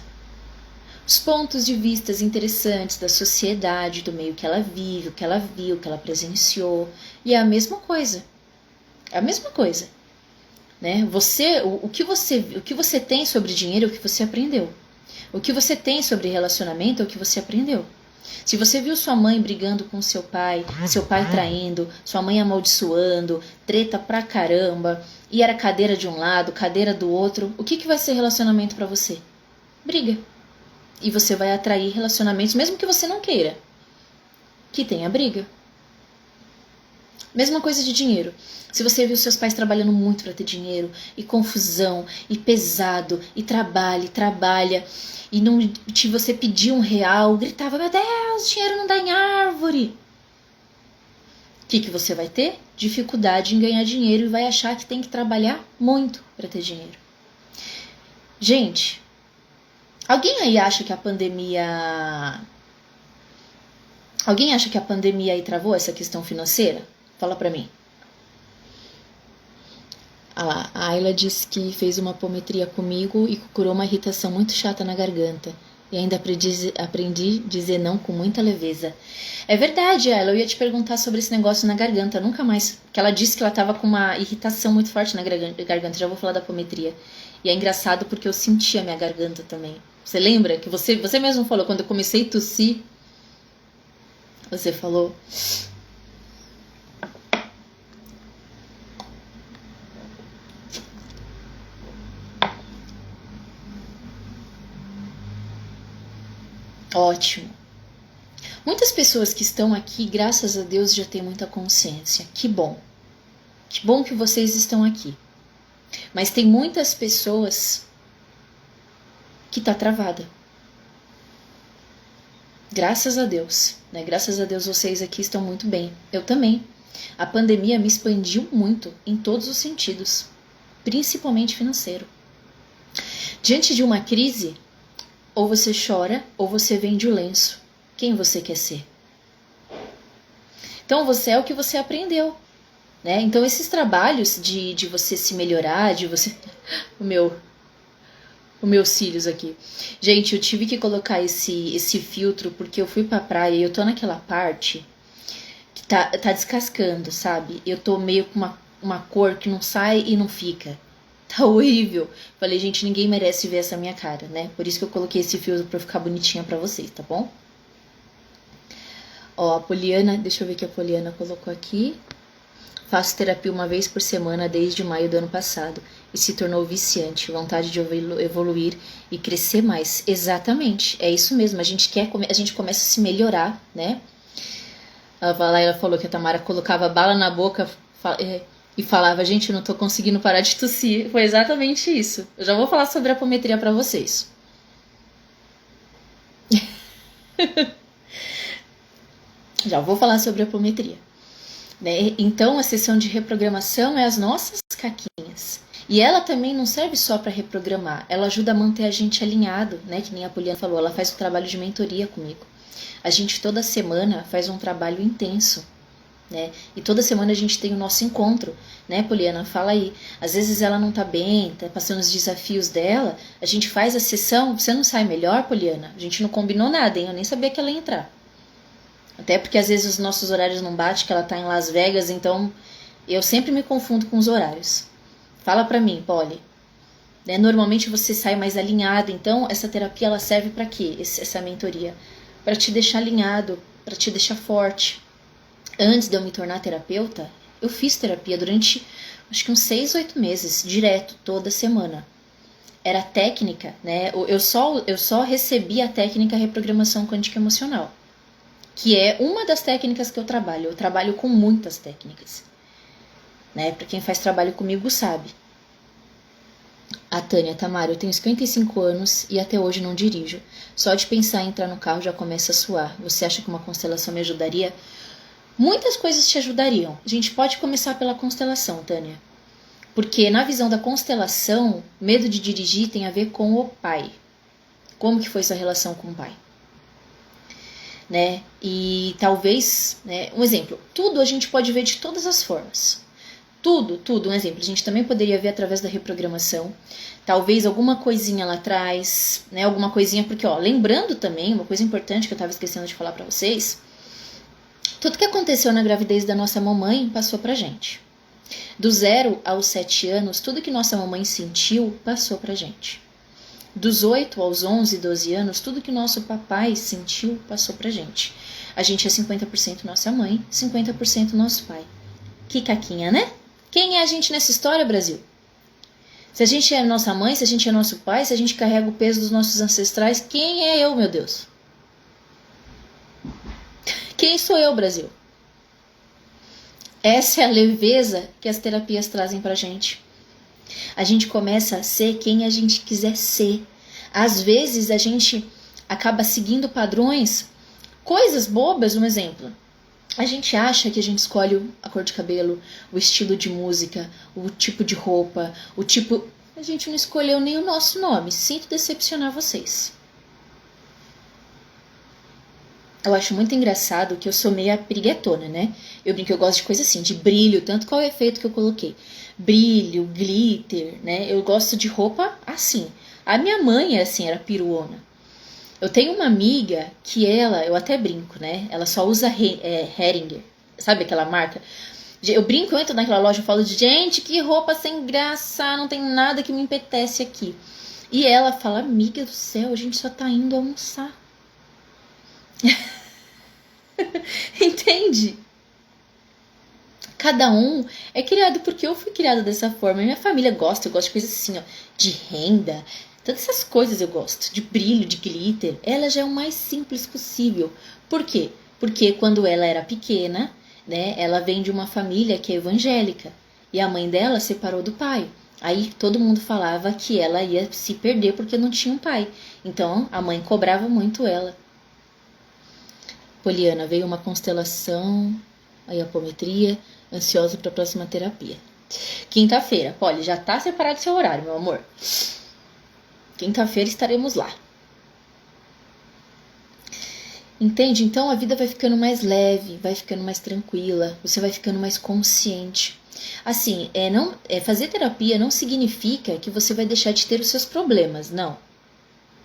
Os pontos de vista interessantes da sociedade, do meio que ela vive, o que ela viu, o que ela presenciou. E é a mesma coisa. É a mesma coisa. né? O que você tem sobre dinheiro é o que você aprendeu. O que você tem sobre relacionamento é o que você aprendeu. Se você viu sua mãe brigando com seu pai traindo, sua mãe amaldiçoando, treta pra caramba, e era cadeira de um lado, cadeira do outro, o que vai ser relacionamento pra você? Briga. E você vai atrair relacionamentos, mesmo que você não queira, que tenha briga. Mesma coisa de dinheiro. Se você viu seus pais trabalhando muito para ter dinheiro, e confusão, e pesado, e trabalha, e não, se você pedir R$1, gritava, meu Deus, dinheiro não dá em árvore. O que você vai ter? Dificuldade em ganhar dinheiro e vai achar que tem que trabalhar muito para ter dinheiro. Gente, alguém aí acha que a pandemia... Alguém acha que a pandemia aí travou essa questão financeira? Fala pra mim. A Ayla disse que fez uma apometria comigo e curou uma irritação muito chata na garganta. E ainda aprendi a dizer não com muita leveza. É verdade, Ayla. Eu ia te perguntar sobre esse negócio na garganta. Nunca mais. Porque ela disse que ela tava com uma irritação muito forte na garganta. Já vou falar da apometria. E é engraçado porque eu senti a minha garganta também. Você lembra que você mesmo falou, quando eu comecei a tossir, você falou... Ótimo. Muitas pessoas que estão aqui, graças a Deus, já têm muita consciência. Que bom. Que bom que vocês estão aqui. Mas tem muitas pessoas que tá travada. Graças a Deus, né? Graças a Deus vocês aqui estão muito bem. Eu também. A pandemia me expandiu muito em todos os sentidos, principalmente financeiro. Diante de uma crise, ou você chora, ou você vende o lenço. Quem você quer ser? Então você é o que você aprendeu, né? Então esses trabalhos de você se melhorar, de você... Os meus cílios aqui. Gente, eu tive que colocar esse filtro porque eu fui pra praia e eu tô naquela parte que tá descascando, sabe? Eu tô meio com uma cor que não sai e não fica. Tá horrível. Falei, gente, ninguém merece ver essa minha cara, né? Por isso que eu coloquei esse filtro pra ficar bonitinha pra vocês, tá bom? Ó, a Poliana, deixa eu ver o que a Poliana colocou aqui. Faço terapia uma vez por semana desde maio do ano passado e se tornou viciante, vontade de evoluir e crescer mais. Exatamente, é isso mesmo. A gente começa a se melhorar, né? Ela falou que a Tamara colocava bala na boca e falava, gente, eu não tô conseguindo parar de tossir. Foi exatamente isso. Eu já vou falar sobre a apometria pra vocês. Já vou falar sobre a apometria. Né? Então a sessão de reprogramação é as nossas caquinhas. E ela também não serve só para reprogramar, ela ajuda a manter a gente alinhado, né? Que nem a Poliana falou, ela faz o trabalho de mentoria comigo. A gente toda semana faz um trabalho intenso, né? E toda semana a gente tem o nosso encontro, né, Poliana? Fala aí. Às vezes ela não tá bem, tá passando os desafios dela, a gente faz a sessão, você não sai melhor, Poliana? A gente não combinou nada, hein? Eu nem sabia que ela ia entrar. Até porque às vezes os nossos horários não batem, que ela tá em Las Vegas, então eu sempre me confundo com os horários. Fala pra mim, Poli. Né? Normalmente você sai mais alinhado, então essa terapia ela serve pra quê? Essa mentoria? Pra te deixar alinhado, pra te deixar forte. Antes de eu me tornar terapeuta, eu fiz terapia durante acho que uns 6, 8 meses, direto, toda semana. Era técnica, né? Eu só recebi a técnica reprogramação quântica emocional, que é uma das técnicas que eu trabalho. Eu trabalho com muitas técnicas, né? Para quem faz trabalho comigo sabe. A Tânia, Tamara, eu tenho 55 anos e até hoje não dirijo. Só de pensar em entrar no carro já começa a suar. Você acha que uma constelação me ajudaria? Muitas coisas te ajudariam. A gente pode começar pela constelação, Tânia. Porque na visão da constelação, medo de dirigir tem a ver com o pai. Como que foi sua relação com o pai? Né? E talvez, né, um exemplo, tudo a gente pode ver de todas as formas. Tudo, um exemplo, a gente também poderia ver através da reprogramação. Talvez alguma coisinha lá atrás, né, alguma coisinha, porque, ó, lembrando também, uma coisa importante que eu estava esquecendo de falar para vocês, tudo que aconteceu na gravidez da nossa mamãe passou pra gente. Do 0 aos 7 anos, tudo que nossa mamãe sentiu passou pra gente. Dos 8 aos 11, 12 anos, tudo que nosso papai sentiu passou pra gente. A gente é 50% nossa mãe, 50% nosso pai. Que caquinha, né? Quem é a gente nessa história, Brasil? Se a gente é nossa mãe, se a gente é nosso pai, se a gente carrega o peso dos nossos ancestrais, quem é eu, meu Deus? Quem sou eu, Brasil? Essa é a leveza que as terapias trazem pra gente. A gente começa a ser quem a gente quiser ser. Às vezes a gente acaba seguindo padrões, coisas bobas, um exemplo. A gente acha que a gente escolhe a cor de cabelo, o estilo de música, o tipo de roupa, o tipo... A gente não escolheu nem o nosso nome. Sinto decepcionar vocês. Eu acho muito engraçado que eu sou meio piriguetona, né? Eu brinco, eu gosto de coisa assim, de brilho, tanto qual é o efeito que eu coloquei. Brilho, glitter, né? Eu gosto de roupa assim. A minha mãe, assim, era piruona. Eu tenho uma amiga que ela, eu até brinco, né? Ela só usa Heringer, sabe aquela marca? Eu brinco, eu entro naquela loja e falo, gente, que roupa sem graça, não tem nada que me empetece aqui. E ela fala, amiga do céu, a gente só tá indo almoçar. Entende? Cada um é criado porque eu fui criada dessa forma. Minha família gosta, eu gosto de coisas assim, ó, de renda. Todas essas coisas eu gosto, de brilho, de glitter. Ela já é o mais simples possível. Por quê? Porque quando ela era pequena, né, ela vem de uma família que é evangélica. E a mãe dela separou do pai. Aí todo mundo falava que ela ia se perder porque não tinha um pai. Então a mãe cobrava muito ela. Poliana, veio uma constelação, aí a apometria, ansiosa para a próxima terapia. Quinta-feira, Poli, já tá separado seu horário, meu amor. Quinta-feira estaremos lá. Entende? Então a vida vai ficando mais leve, vai ficando mais tranquila, você vai ficando mais consciente. Assim, fazer terapia não significa que você vai deixar de ter os seus problemas, não.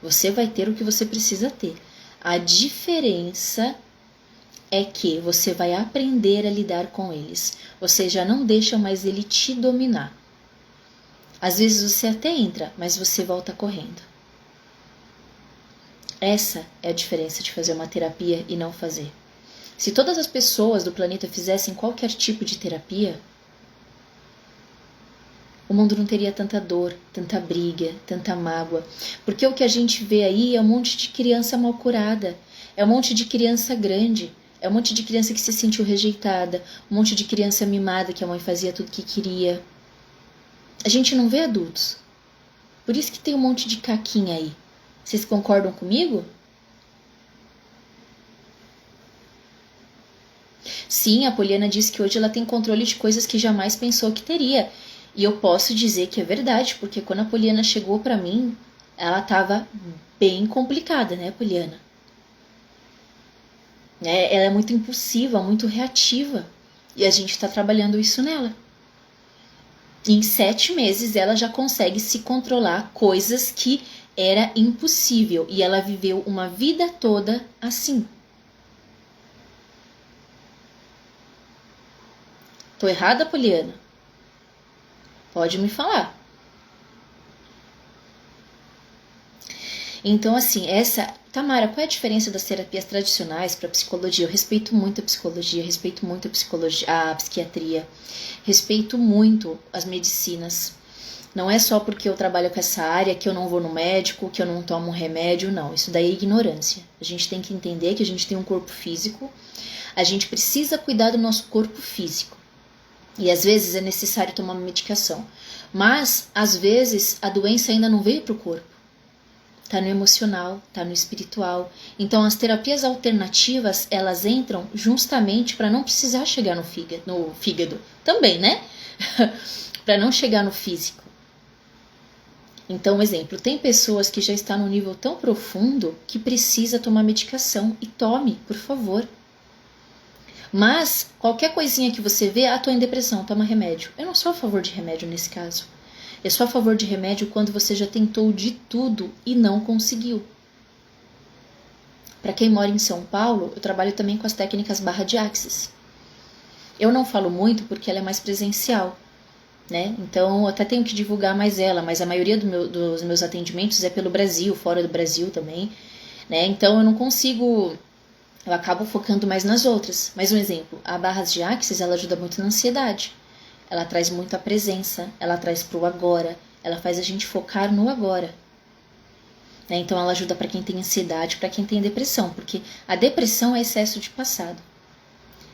Você vai ter o que você precisa ter. A diferença é que você vai aprender a lidar com eles. Você já não deixa mais ele te dominar. Às vezes você até entra, mas você volta correndo. Essa é a diferença de fazer uma terapia e não fazer. Se todas as pessoas do planeta fizessem qualquer tipo de terapia, o mundo não teria tanta dor, tanta briga, tanta mágoa. Porque o que a gente vê aí é um monte de criança mal curada, é um monte de criança grande, é um monte de criança que se sentiu rejeitada, um monte de criança mimada que a mãe fazia tudo que queria. A gente não vê adultos. Por isso que tem um monte de caquinha aí. Vocês concordam comigo? Sim, a Poliana disse que hoje ela tem controle de coisas que jamais pensou que teria. E eu posso dizer que é verdade, porque quando a Poliana chegou pra mim, ela tava bem complicada, né, Poliana? Ela é muito impulsiva, muito reativa. E a gente tá trabalhando isso nela. Em 7 meses ela já consegue se controlar coisas que era impossível. E ela viveu uma vida toda assim. Tô errada, Poliana? Pode me falar. Então, assim, Tamara, qual é a diferença das terapias tradicionais para a psicologia? Eu respeito muito a psicologia, respeito muito a psiquiatria, respeito muito as medicinas. Não é só porque eu trabalho com essa área que eu não vou no médico, que eu não tomo um remédio, não. Isso daí é ignorância. A gente tem que entender que a gente tem um corpo físico, a gente precisa cuidar do nosso corpo físico. E às vezes é necessário tomar uma medicação. Mas, às vezes, a doença ainda não veio para o corpo. Está no emocional, está no espiritual. Então, as terapias alternativas, elas entram justamente para não precisar chegar no fígado. Também, né? Para não chegar no físico. Então, exemplo, tem pessoas que já estão num nível tão profundo que precisa tomar medicação. E tome, por favor. Mas, qualquer coisinha que você vê, tô em depressão, toma remédio. Eu não sou a favor de remédio nesse caso. Eu sou a favor de remédio quando você já tentou de tudo e não conseguiu. Para quem mora em São Paulo, eu trabalho também com as técnicas barra de Axis. Eu não falo muito porque ela é mais presencial, né? Então, eu até tenho que divulgar mais ela, mas a maioria dos meus atendimentos é pelo Brasil, fora do Brasil também, né? Então, eu não consigo, eu acabo focando mais nas outras. Mas um exemplo, a Barras de Axis, ela ajuda muito na ansiedade. Ela traz muito a presença, ela traz pro agora, ela faz a gente focar no agora. Né? Então, ela ajuda para quem tem ansiedade, para quem tem depressão, porque a depressão é excesso de passado.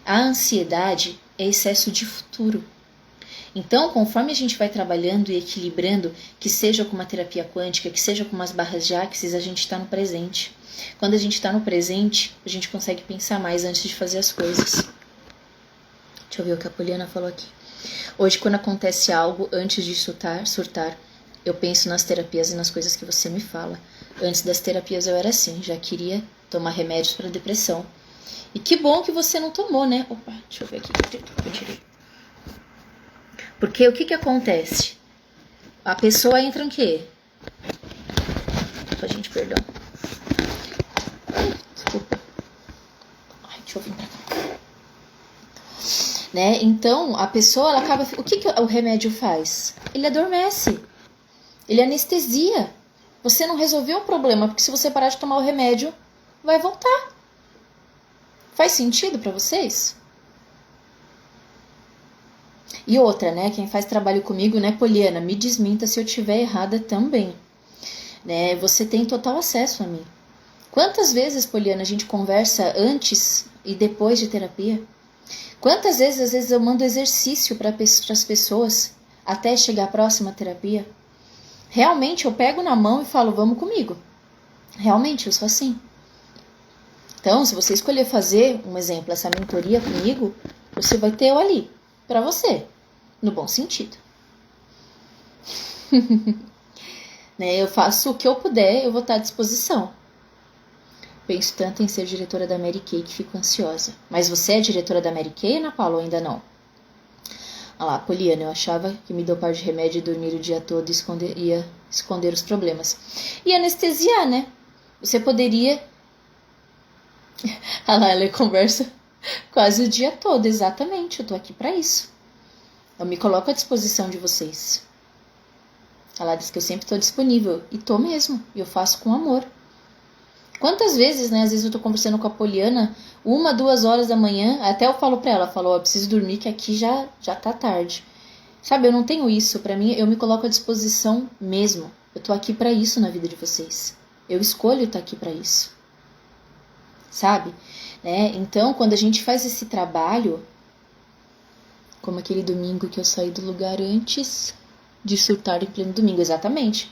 A ansiedade é excesso de futuro. Então, conforme a gente vai trabalhando e equilibrando, que seja com uma terapia quântica, que seja com umas barras de Axis, a gente está no presente. Quando a gente está no presente, a gente consegue pensar mais antes de fazer as coisas. Deixa eu ver o que a Poliana falou aqui. Hoje, quando acontece algo, antes de surtar, eu penso nas terapias e nas coisas que você me fala. Antes das terapias eu era assim, já queria tomar remédios para depressão. E que bom que você não tomou, né? Opa, deixa eu ver aqui. Eu tirei. Porque o que acontece? A pessoa entra em quê? Gente, perdão. Desculpa. Ai, deixa eu vir pra cá. Né? Então, a pessoa, ela acaba... O que o remédio faz? Ele adormece. Ele anestesia. Você não resolveu o problema, porque se você parar de tomar o remédio, vai voltar. Faz sentido pra vocês? E outra, né? Quem faz trabalho comigo, né, Poliana? Me desminta se eu estiver errada também. Né? Você tem total acesso a mim. Quantas vezes, Poliana, a gente conversa antes e depois de terapia? Quantas vezes, às vezes, eu mando exercício para as pessoas até chegar à próxima terapia? Realmente, eu pego na mão e falo, vamos comigo. Realmente, eu sou assim. Então, se você escolher fazer, um exemplo, essa mentoria comigo, você vai ter eu ali, para você, no bom sentido. Né, eu faço o que eu puder, eu vou estar à disposição. Penso tanto em ser diretora da Mary Kay que fico ansiosa. Mas você é diretora da Mary Kay, Ana Paula, ou ainda não? Olha lá, Poliana, eu achava que me deu par de remédio e dormir o dia todo ia esconder os problemas. E anestesiar, né? Você poderia... Olha lá, ela conversa quase o dia todo, exatamente, eu tô aqui pra isso. Eu me coloco à disposição de vocês. Ela diz que eu sempre tô disponível, e tô mesmo, e eu faço com amor. Quantas vezes, né, às vezes eu tô conversando com a Poliana, 1, 2 horas da manhã, até eu falo pra ela, eu preciso dormir que aqui já tá tarde. Sabe, eu não tenho isso, pra mim, eu me coloco à disposição mesmo. Eu tô aqui pra isso na vida de vocês. Eu escolho estar aqui pra isso. Sabe? Né? Então, quando a gente faz esse trabalho, como aquele domingo que eu saí do lugar antes de surtar em pleno domingo, exatamente.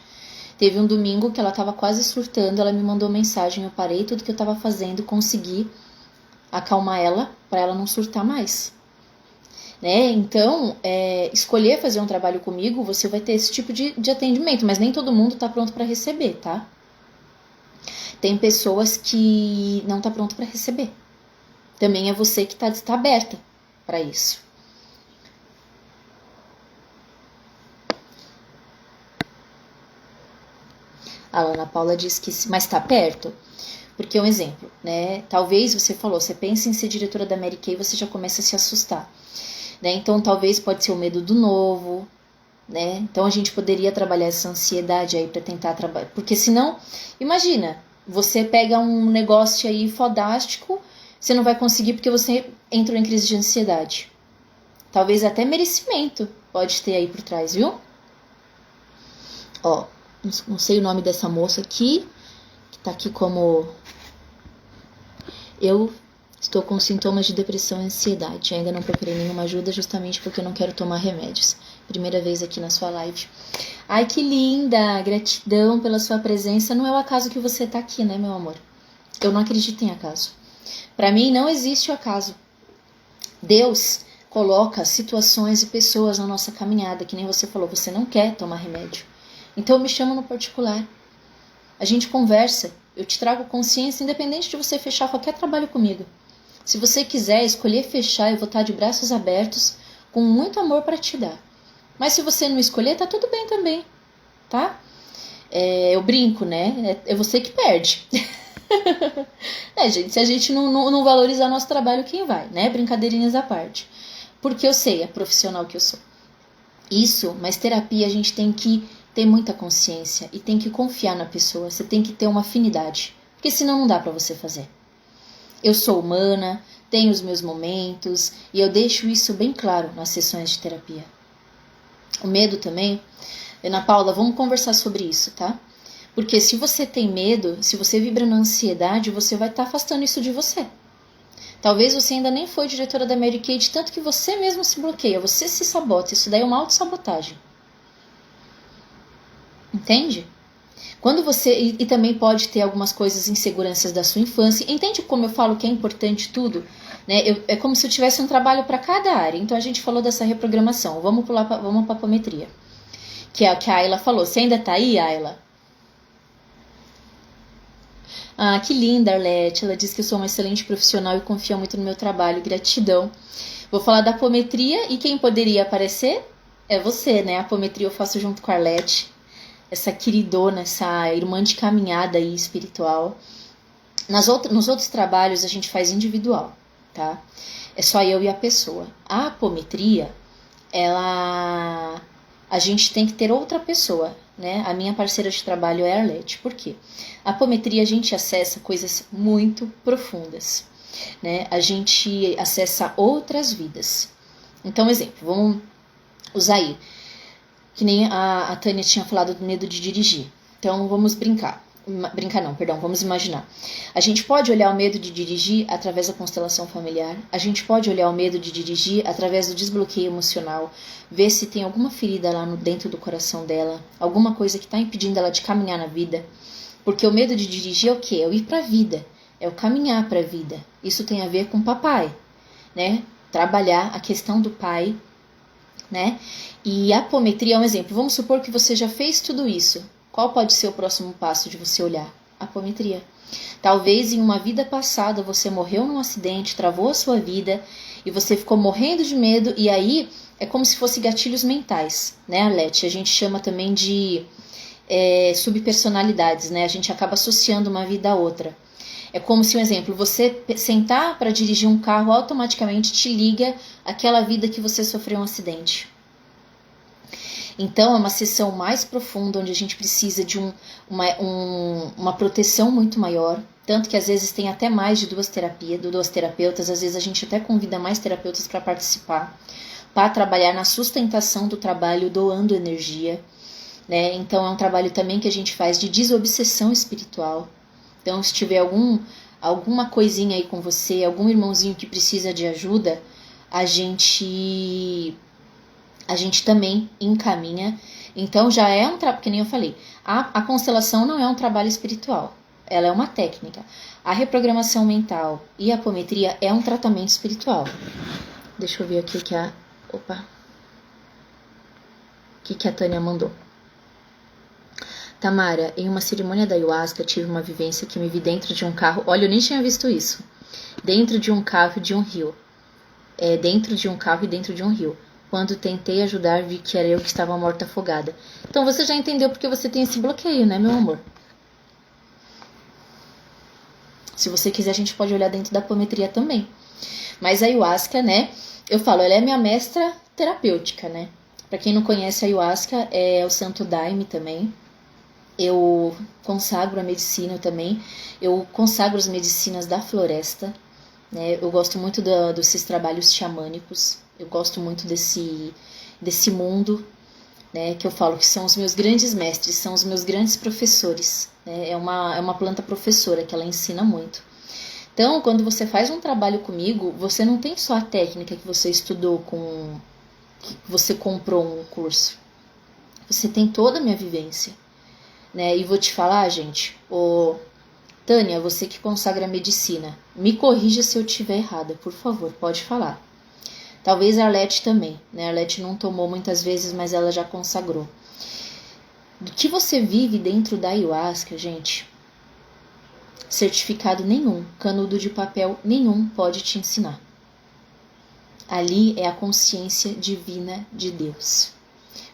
Teve um domingo que ela estava quase surtando, ela me mandou mensagem, eu parei tudo que eu estava fazendo, consegui acalmar ela, para ela não surtar mais. Né? Então, escolher fazer um trabalho comigo, você vai ter esse tipo de atendimento, mas nem todo mundo está pronto para receber, tá? Tem pessoas que não tá pronto para receber. Também é você que tá aberta para isso. A Ana Paula diz que mas tá perto. Porque é um exemplo, né? Talvez você falou, você pensa em ser diretora da Mary Kay, você já começa a se assustar. Né? Então talvez pode ser o medo do novo, né? Então a gente poderia trabalhar essa ansiedade aí para tentar trabalhar. Porque senão, imagina, você pega um negócio aí fodástico, você não vai conseguir porque você entrou em crise de ansiedade. Talvez até merecimento pode ter aí por trás, viu? Ó, não sei o nome dessa moça aqui, que tá aqui como... Eu estou com sintomas de depressão e ansiedade. Ainda não procurei nenhuma ajuda justamente porque eu não quero tomar remédios. Primeira vez aqui na sua live. Ai, que linda! Gratidão pela sua presença. Não é o acaso que você tá aqui, né, meu amor? Eu não acredito em acaso. Para mim, não existe o acaso. Deus coloca situações e pessoas na nossa caminhada, que nem você falou, você não quer tomar remédio. Então, me chama no particular. A gente conversa. Eu te trago consciência, independente de você fechar qualquer trabalho comigo. Se você quiser escolher fechar, eu vou estar de braços abertos, com muito amor para te dar. Mas se você não escolher, tá tudo bem também, tá? Eu brinco, né? É você que perde. Gente, se a gente não valorizar nosso trabalho, quem vai, né? Brincadeirinhas à parte. porque eu sei a profissional que eu sou. Isso, mas terapia a gente tem que ter muita consciência e tem que confiar na pessoa, você tem que ter uma afinidade, porque senão não dá pra você fazer. Eu sou humana, tenho os meus momentos e eu deixo isso bem claro nas sessões de terapia. O medo também, Ana Paula, vamos conversar sobre isso, tá? Porque se você tem medo, se você vibra na ansiedade, você vai estar afastando isso de você. Talvez você ainda nem foi diretora da Mary Kay, de tanto que você mesmo se bloqueia, você se sabota. Isso daí é uma autossabotagem. Entende? Quando você, e também pode ter algumas coisas, inseguranças da sua infância. Entende como eu falo que é importante tudo? Né? É como se eu tivesse um trabalho para cada área. Então a gente falou dessa reprogramação. Vamos para a apometria. Que é a que a Ayla falou. Você ainda tá aí, Ayla? Ah, que linda, Arlete. Ela diz que eu sou uma excelente profissional e confia muito no meu trabalho. Gratidão. Vou falar da apometria e quem poderia aparecer é você, né? A apometria eu faço junto com a Arlete. Essa queridona, essa irmã de caminhada aí espiritual. Nos outros trabalhos a gente faz individual, tá? É só eu e a pessoa. A apometria, a gente tem que ter outra pessoa, né? A minha parceira de trabalho é a Arlete. Por quê? A apometria a gente acessa coisas muito profundas, né? A gente acessa outras vidas. Então, exemplo, vamos usar aí. Que nem a Tânia tinha falado do medo de dirigir. Então, vamos brincar. Vamos imaginar. A gente pode olhar o medo de dirigir através da constelação familiar. A gente pode olhar o medo de dirigir através do desbloqueio emocional. Ver se tem alguma ferida lá dentro do coração dela. Alguma coisa que está impedindo ela de caminhar na vida. Porque o medo de dirigir é o quê? É o ir para a vida. É o caminhar para a vida. Isso tem a ver com o papai, né? Trabalhar a questão do pai, né? E a apometria é um exemplo. Vamos supor que você já fez tudo isso. Qual pode ser o próximo passo de você olhar? A apometria. Talvez em uma vida passada você morreu num acidente, travou a sua vida e você ficou morrendo de medo, e aí é como se fosse gatilhos mentais, né, Arlete? A gente chama também de subpersonalidades, né? A gente acaba associando uma vida a outra. É como se, um exemplo, você sentar para dirigir um carro automaticamente te liga àquela vida que você sofreu um acidente. Então, é uma sessão mais profunda, onde a gente precisa de uma proteção muito maior. Tanto que às vezes tem até mais de duas terapeutas, às vezes a gente até convida mais terapeutas para participar, para trabalhar na sustentação do trabalho, doando energia, né? Então, é um trabalho também que a gente faz de desobsessão espiritual. Então, se tiver alguma coisinha aí com você, algum irmãozinho que precisa de ajuda, a gente também encaminha. Então já é um trabalho, que nem eu falei, a constelação não é um trabalho espiritual, ela é uma técnica. A reprogramação mental e a apometria é um tratamento espiritual. Deixa eu ver aqui o que a Tânia mandou. Tamara, em uma cerimônia da ayahuasca tive uma vivência que me vi dentro de um carro. Olha, eu nem tinha visto isso. Dentro de um carro e de um rio. Dentro de um carro e dentro de um rio. Quando tentei ajudar, vi que era eu que estava morta afogada. Então você já entendeu porque você tem esse bloqueio, né, meu amor? Se você quiser, a gente pode olhar dentro da apometria também. Mas a ayahuasca, né, eu falo, ela é minha mestra terapêutica, né? Pra quem não conhece, a ayahuasca é o Santo Daime também. Eu consagro a medicina também. Eu consagro as medicinas da floresta, né? Eu gosto muito desses trabalhos xamânicos. Eu gosto muito desse mundo, né, que eu falo que são os meus grandes mestres, são os meus grandes professores. Né? É uma planta professora que ela ensina muito. Então, quando você faz um trabalho comigo, você não tem só a técnica que você estudou, que você comprou um curso. Você tem toda a minha vivência. Né? E vou te falar, gente, Tânia, você que consagra a medicina, me corrija se eu estiver errada, por favor, pode falar. Talvez a Arlete também, né? A Arlete não tomou muitas vezes, mas ela já consagrou. Do que você vive dentro da ayahuasca, gente, certificado nenhum, canudo de papel nenhum pode te ensinar. Ali é a consciência divina de Deus.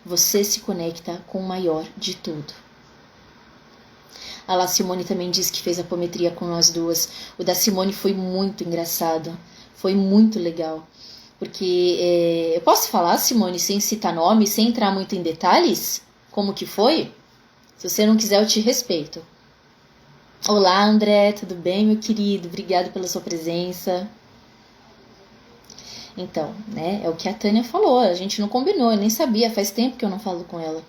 Você se conecta com o maior de tudo. A La Simone também disse que fez a apometria com nós duas. O da Simone foi muito engraçado, foi muito legal. Porque eu posso falar, Simone, sem citar nome, sem entrar muito em detalhes? Como que foi? Se você não quiser, eu te respeito. Olá, André, tudo bem, meu querido? Obrigado pela sua presença. Então, né, é o que a Tânia falou, a gente não combinou, eu nem sabia, faz tempo que eu não falo com ela.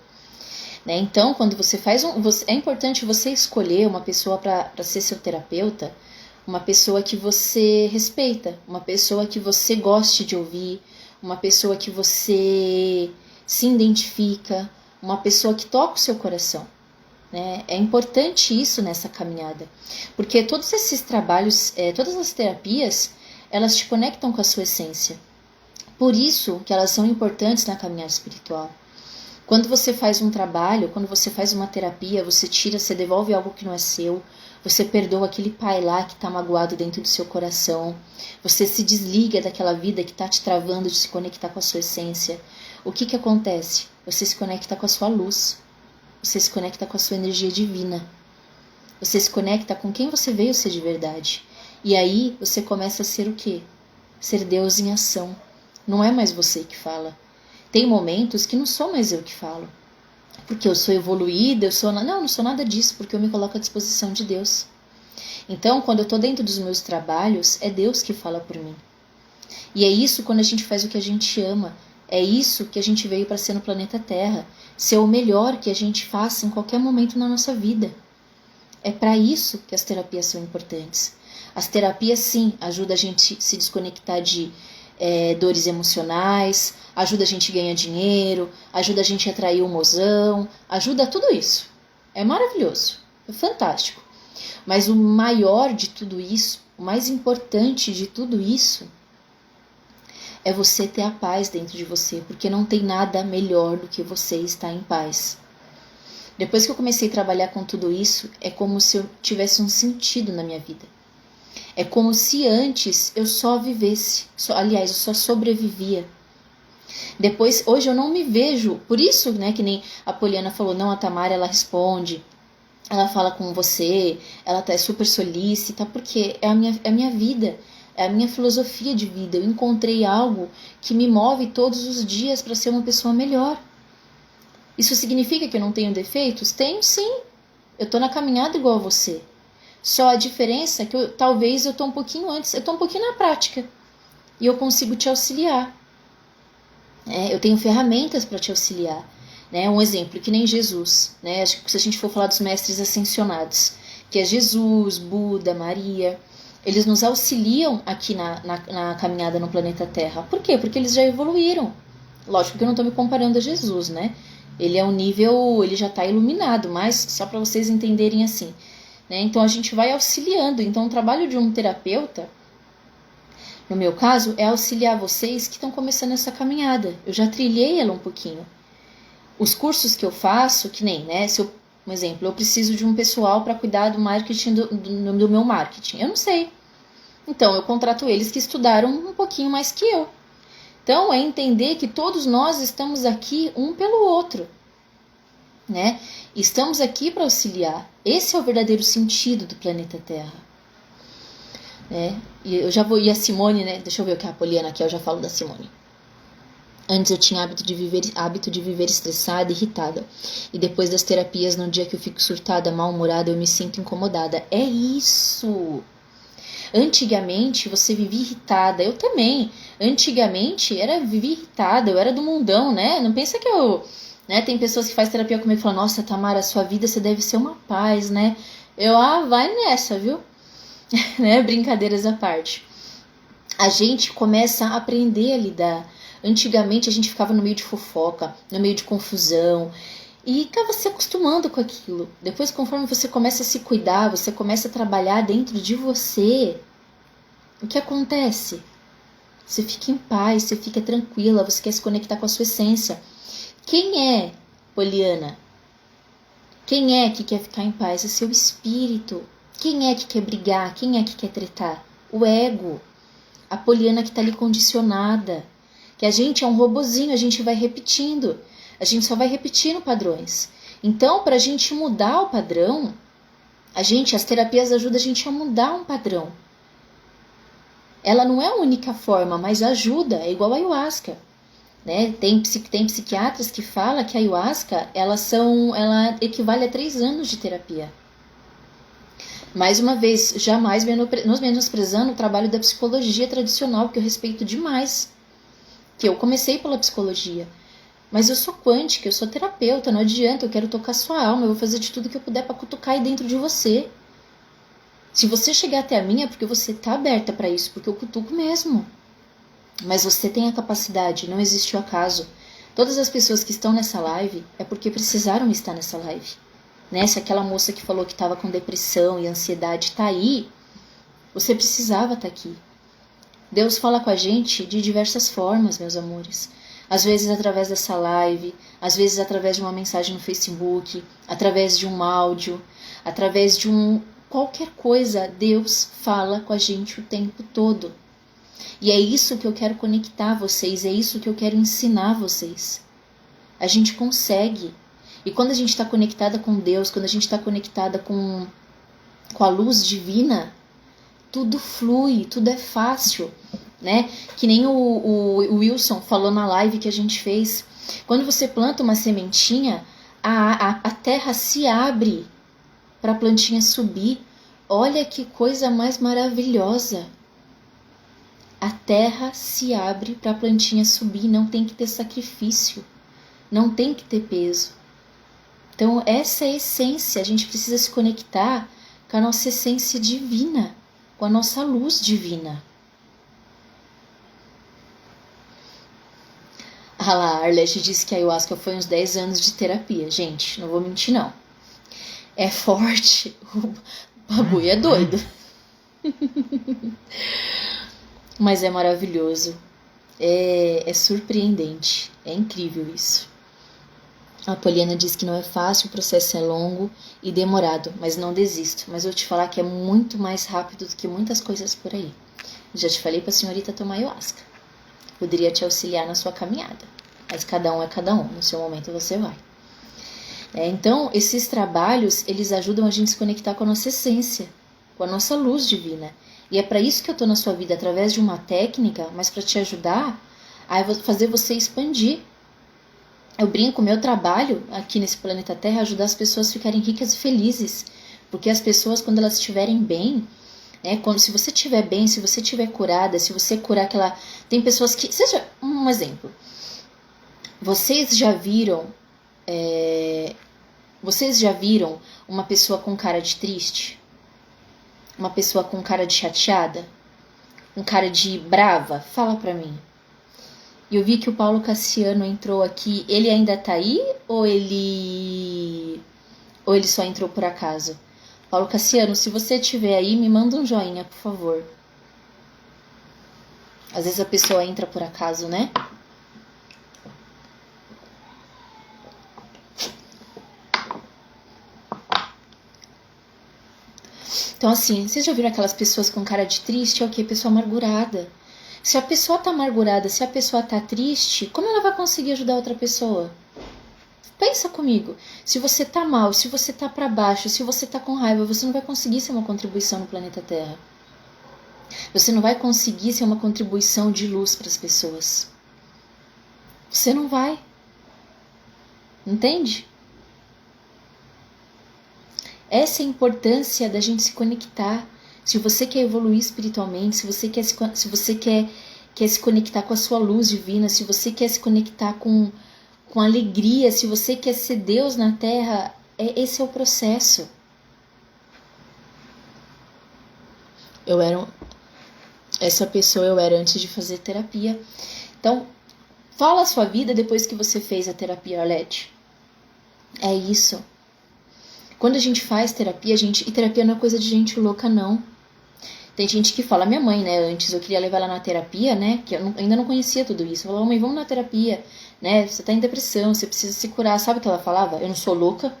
Né? Então, quando você faz é importante você escolher uma pessoa para ser seu terapeuta, uma pessoa que você respeita, uma pessoa que você goste de ouvir, uma pessoa que você se identifica, uma pessoa que toca o seu coração. Né? É importante isso nessa caminhada, porque todos esses trabalhos, todas as terapias, elas te conectam com a sua essência. Por isso que elas são importantes na caminhada espiritual. Quando você faz um trabalho, quando você faz uma terapia, você tira, você devolve algo que não é seu, você perdoa aquele pai lá que está magoado dentro do seu coração, você se desliga daquela vida que está te travando de se conectar com a sua essência. O que que acontece? Você se conecta com a sua luz, você se conecta com a sua energia divina, você se conecta com quem você veio ser de verdade. E aí você começa a ser o quê? Ser Deus em ação. Não é mais você que fala. Tem momentos que não sou mais eu que falo. Porque eu sou evoluída, não sou nada disso, porque eu me coloco à disposição de Deus. Então, quando eu estou dentro dos meus trabalhos, é Deus que fala por mim. E é isso quando a gente faz o que a gente ama. É isso que a gente veio para ser no planeta Terra. Ser o melhor que a gente faça em qualquer momento na nossa vida. É para isso que as terapias são importantes. As terapias, sim, ajudam a gente a se desconectar de dores emocionais, ajuda a gente a ganhar dinheiro, ajuda a gente a atrair o mozão, ajuda tudo isso. É maravilhoso, é fantástico. Mas o maior de tudo isso, o mais importante de tudo isso, é você ter a paz dentro de você, porque não tem nada melhor do que você estar em paz. Depois que eu comecei a trabalhar com tudo isso, é como se eu tivesse um sentido na minha vida. É como se antes eu só vivesse, aliás, eu só sobrevivia. Depois, hoje eu não me vejo, por isso, né, que nem a Poliana falou, não, a Tamara, ela responde, ela fala com você, ela tá super solícita, porque é a minha vida, é a minha filosofia de vida. Eu encontrei algo que me move todos os dias para ser uma pessoa melhor. Isso significa que eu não tenho defeitos? Tenho sim, eu tô na caminhada igual a você. Só a diferença é que talvez eu estou um pouquinho antes, eu estou um pouquinho na prática. E eu consigo te auxiliar. Eu tenho ferramentas para te auxiliar. Né? Um exemplo, que nem Jesus. Né? Acho que se a gente for falar dos mestres ascensionados, que é Jesus, Buda, Maria, eles nos auxiliam aqui na caminhada no planeta Terra. Por quê? Porque eles já evoluíram. Lógico que eu não estou me comparando a Jesus, né? Ele é um nível, ele já está iluminado, mas só para vocês entenderem assim. Né? Então a gente vai auxiliando. Então o trabalho de um terapeuta, no meu caso, é auxiliar vocês que estão começando essa caminhada. Eu já trilhei ela um pouquinho. Os cursos que eu faço, que nem, né? Um exemplo, eu preciso de um pessoal para cuidar do marketing, do meu marketing. Eu não sei. Então eu contrato eles que estudaram um pouquinho mais que eu. Então é entender que todos nós estamos aqui um pelo outro. Né? Estamos aqui para auxiliar. Esse é o verdadeiro sentido do planeta Terra. Né? E eu já vou ir a Simone, né? Deixa eu ver o que é a Poliana aqui, eu já falo da Simone. Antes eu tinha hábito de viver estressada, irritada. E depois das terapias, no dia que eu fico surtada, mal-humorada, eu me sinto incomodada. É isso! Antigamente você vivia irritada, eu também. Antigamente vivia irritada, eu era do mundão, né? Não pensa que eu... Né? Tem pessoas que fazem terapia comigo e falam, nossa, Tamara, sua vida você deve ser uma paz, né? Vai nessa, viu? Né? Brincadeiras à parte. A gente começa a aprender a lidar. Antigamente a gente ficava no meio de fofoca, no meio de confusão, e estava se acostumando com aquilo. Depois, conforme você começa a se cuidar, você começa a trabalhar dentro de você, o que acontece? Você fica em paz, você fica tranquila, você quer se conectar com a sua essência. Quem é, Poliana? Quem é que quer ficar em paz? É seu espírito. Quem é que quer brigar? Quem é que quer tretar? O ego. A Poliana que está ali condicionada. Que a gente é um robozinho, a gente vai repetindo. A gente só vai repetindo padrões. Então, para a gente mudar o padrão, as terapias ajudam a gente a mudar um padrão. Ela não é a única forma, mas ajuda, é igual a ayahuasca. Né? Tem psiquiatras que falam que a ayahuasca ela equivale a 3 anos de terapia. Mais uma vez, jamais menosprezando o trabalho da psicologia tradicional, que eu respeito demais. Que eu comecei pela psicologia. Mas eu sou quântica, eu sou terapeuta, não adianta, eu quero tocar sua alma, eu vou fazer de tudo que eu puder para cutucar aí dentro de você. Se você chegar até a mim é porque você está aberta para isso, porque eu cutuco mesmo. Mas você tem a capacidade, não existe o acaso. Todas as pessoas que estão nessa live é porque precisaram estar nessa live. Né? Se aquela moça que falou que estava com depressão e ansiedade está aí, você precisava estar aqui. Deus fala com a gente de diversas formas, meus amores. Às vezes através dessa live, às vezes através de uma mensagem no Facebook, através de um áudio, através de qualquer coisa. Deus fala com a gente o tempo todo. E é isso que eu quero conectar vocês, é isso que eu quero ensinar vocês. A gente consegue. E quando a gente está conectada com Deus, quando a gente está conectada com a luz divina, tudo flui, tudo é fácil, né? Que nem o Wilson falou na live que a gente fez. Quando você planta uma sementinha, a terra se abre para a plantinha subir. Olha que coisa mais maravilhosa. A terra se abre para a plantinha subir, não tem que ter sacrifício, não tem que ter peso. Então essa é a essência, a gente precisa se conectar com a nossa essência divina, com a nossa luz divina. Ah lá, a Arlete disse que a ayahuasca foi uns 10 anos de terapia. Gente, não vou mentir não. É forte, o bagulho é doido. Mas é maravilhoso, é surpreendente, é incrível isso. A Poliana diz que não é fácil, o processo é longo e demorado, mas não desisto. Mas eu vou te falar que é muito mais rápido do que muitas coisas por aí. Já te falei para a senhorita tomar ayahuasca. Poderia te auxiliar na sua caminhada, mas cada um é cada um, no seu momento você vai. Então, esses trabalhos, eles ajudam a gente a se conectar com a nossa essência, com a nossa luz divina. E é para isso que eu estou na sua vida, através de uma técnica, mas para te ajudar a fazer você expandir. Eu brinco, meu trabalho aqui nesse planeta Terra é ajudar as pessoas a ficarem ricas e felizes. Porque as pessoas, quando elas estiverem bem, se você estiver bem, se você estiver curada, se você curar aquela... Tem pessoas que... Um exemplo. Vocês já viram uma pessoa com cara de triste? Uma pessoa com cara de chateada? Com cara de brava? Fala pra mim. E eu vi que o Paulo Cassiano entrou aqui. Ele ainda tá aí ou ele só entrou por acaso? Paulo Cassiano, se você estiver aí, me manda um joinha, por favor. Às vezes a pessoa entra por acaso, né? Então assim, vocês já viram aquelas pessoas com cara de triste? É o quê? Pessoa amargurada. Se a pessoa tá amargurada, se a pessoa tá triste, como ela vai conseguir ajudar outra pessoa? Pensa comigo. Se você tá mal, se você tá pra baixo, se você tá com raiva, você não vai conseguir ser uma contribuição no planeta Terra. Você não vai conseguir ser uma contribuição de luz para as pessoas. Você não vai. Entende? Essa é a importância da gente se conectar. Se você quer evoluir espiritualmente, se você quer se conectar com a sua luz divina, se você quer se conectar com alegria, se você quer ser Deus na Terra, esse é o processo. Essa pessoa eu era antes de fazer terapia. Então, fala a sua vida depois que você fez a terapia, Arlete. É isso. Quando a gente faz terapia, e terapia não é coisa de gente louca, não. Tem gente que fala, minha mãe, né, antes eu queria levar ela na terapia, né, que eu ainda não conhecia tudo isso. Eu falava, mãe, vamos na terapia, né, você tá em depressão, você precisa se curar. Sabe o que ela falava? Eu não sou louca.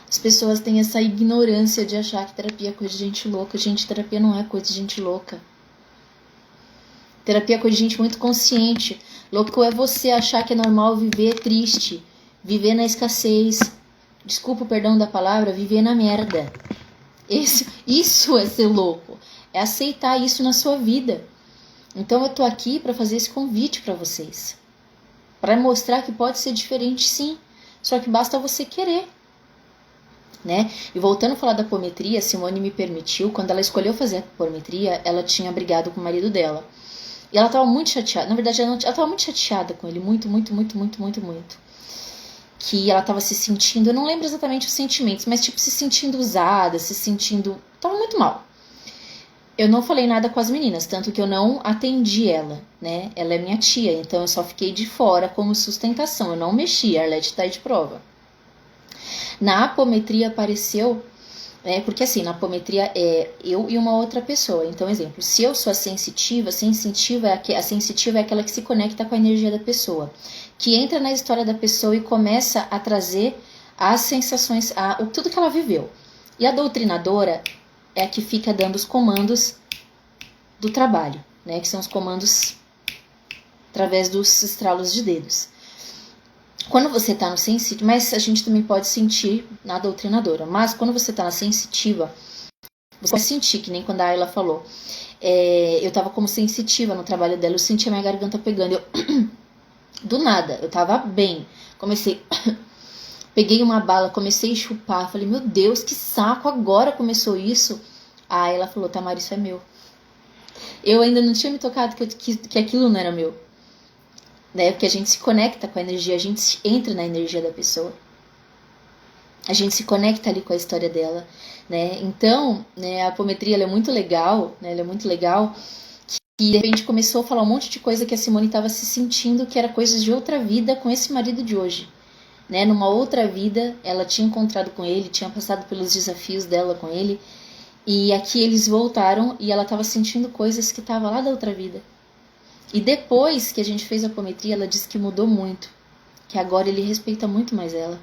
As pessoas têm essa ignorância de achar que terapia é coisa de gente louca. Gente, terapia não é coisa de gente louca. Terapia é coisa de gente muito consciente. Louco é você achar que é normal viver triste, viver na escassez. Desculpa o perdão da palavra, viver na merda. Isso é ser louco. é aceitar isso na sua vida. Então eu tô aqui para fazer esse convite para vocês, para mostrar que pode ser diferente, sim, só que basta você querer, né? E voltando a falar da apometria, a Simone me permitiu, quando ela escolheu fazer a apometria, ela tinha brigado com o marido dela. E ela estava muito chateada, na verdade ela estava muito chateada com ele, muito. Que ela estava se sentindo, eu não lembro exatamente os sentimentos, mas tipo se sentindo usada, se sentindo, estava muito mal. Eu não falei nada com as meninas, tanto que eu não atendi ela, né? Ela é minha tia, então eu só fiquei de fora como sustentação, eu não mexi, a Arlete tá aí de prova. Na apometria apareceu, porque assim, na apometria é eu e uma outra pessoa. Então, exemplo, se eu sou a sensitiva é aquela que se conecta com a energia da pessoa, que entra na história da pessoa e começa a trazer as sensações, tudo que ela viveu. E a doutrinadora é a que fica dando os comandos do trabalho, né? Que são os comandos através dos estralos de dedos. Quando você está no sensitivo, mas a gente também pode sentir na doutrinadora, mas quando você está na sensitiva, você vai sentir, que nem quando a Ayla falou, eu estava como sensitiva no trabalho dela, eu sentia minha garganta pegando, do nada, eu estava bem, peguei uma bala, comecei a chupar, falei, meu Deus, que saco, agora começou isso. Aí ela falou, Tamara, isso é meu. Eu ainda não tinha me tocado que aquilo não era meu. Né? Porque a gente se conecta com a energia, a gente entra na energia da pessoa. A gente se conecta ali com a história dela. Né? Então, né, a apometria ela é muito legal, né? Ela é muito legal, que de repente começou a falar um monte de coisa que a Simone estava se sentindo que era coisas de outra vida com esse marido de hoje. Né? Numa outra vida, ela tinha encontrado com ele, tinha passado pelos desafios dela com ele, e aqui eles voltaram e ela estava sentindo coisas que estavam lá da outra vida. E depois que a gente fez a apometria, ela disse que mudou muito, que agora ele respeita muito mais ela.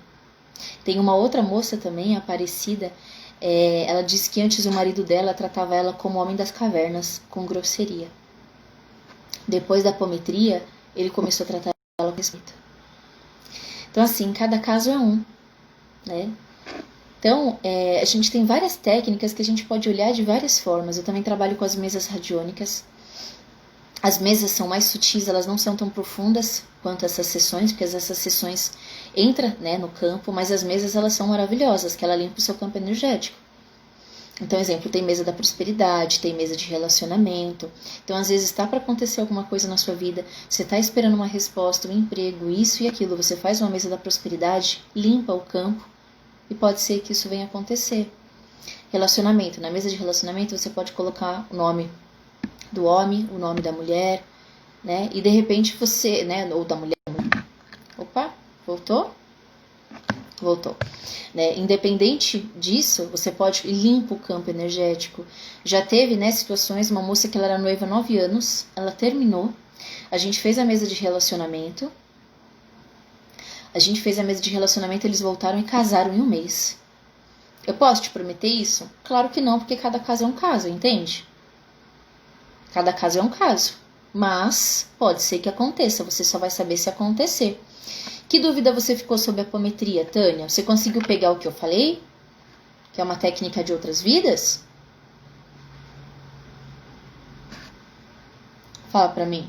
Tem uma outra moça também, a Aparecida, ela disse que antes o marido dela tratava ela como homem das cavernas, com grosseria. Depois da apometria, ele começou a tratar ela com respeito. Então, assim, cada caso é um, né? Então, a gente tem várias técnicas que a gente pode olhar de várias formas. Eu também trabalho com as mesas radiônicas. As mesas são mais sutis, elas não são tão profundas quanto essas sessões, porque essas sessões entram, né, no campo, mas as mesas elas são maravilhosas, que ela limpa o seu campo energético. Então, exemplo, tem mesa da prosperidade, tem mesa de relacionamento. Então, às vezes, está para acontecer alguma coisa na sua vida, você está esperando uma resposta, um emprego, isso e aquilo, você faz uma mesa da prosperidade, limpa o campo e pode ser que isso venha acontecer. Relacionamento. Na mesa de relacionamento, você pode colocar o nome do homem, o nome da mulher, né? E, de repente, você, né, ou da mulher... Opa, voltou? Voltou. Né? Independente disso, você pode limpar o campo energético. Já teve, né, situações, uma moça que ela era noiva há 9 anos, ela terminou, a gente fez a mesa de relacionamento, eles voltaram e casaram em 1 mês. Eu posso te prometer isso? Claro que não, porque cada caso é um caso, entende? Cada caso é um caso, mas pode ser que aconteça, você só vai saber se acontecer. Que dúvida você ficou sobre a apometria, Tânia? Você conseguiu pegar o que eu falei? Que é uma técnica de outras vidas? Fala pra mim.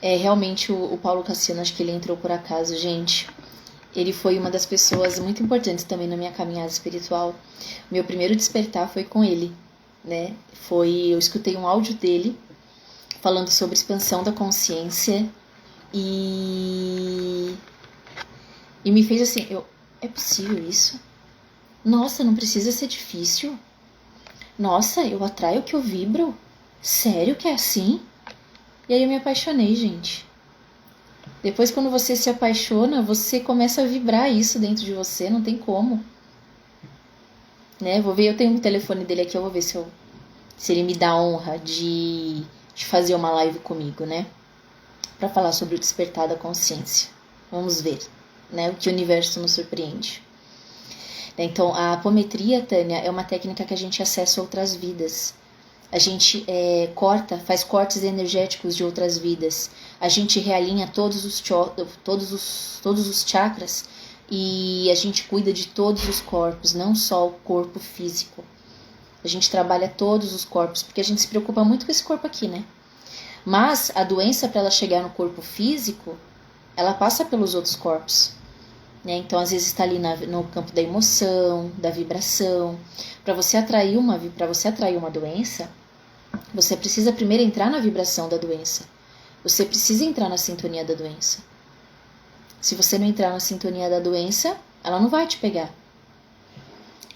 Realmente o Paulo Cassiano, acho que ele entrou por acaso, gente. Ele foi uma das pessoas muito importantes também na minha caminhada espiritual. Meu primeiro despertar foi com ele, né? Eu escutei um áudio dele falando sobre expansão da consciência e me fez assim, é possível isso? Nossa, não precisa ser difícil. Nossa, eu atraio o que eu vibro? Sério que é assim? E aí eu me apaixonei, gente. Depois, quando você se apaixona, você começa a vibrar isso dentro de você, não tem como. Né? Vou ver, eu tenho o telefone dele aqui, eu vou ver se ele me dá a honra de fazer uma live comigo, né? Pra falar sobre o despertar da consciência. Vamos ver, né? O que o universo nos surpreende. Então, a apometria, Tânia, é uma técnica que a gente acessa outras vidas. A gente faz cortes energéticos de outras vidas. A gente realinha todos os chakras E a gente cuida de todos os corpos, não só o corpo físico. A gente trabalha todos os corpos, porque a gente se preocupa muito com esse corpo aqui, né? Mas a doença, para ela chegar no corpo físico, ela passa pelos outros corpos, né? Então, às vezes está ali no campo da emoção, da vibração. Para você atrair uma doença, você precisa primeiro entrar na vibração da doença. Você precisa entrar na sintonia da doença. Se você não entrar na sintonia da doença, ela não vai te pegar.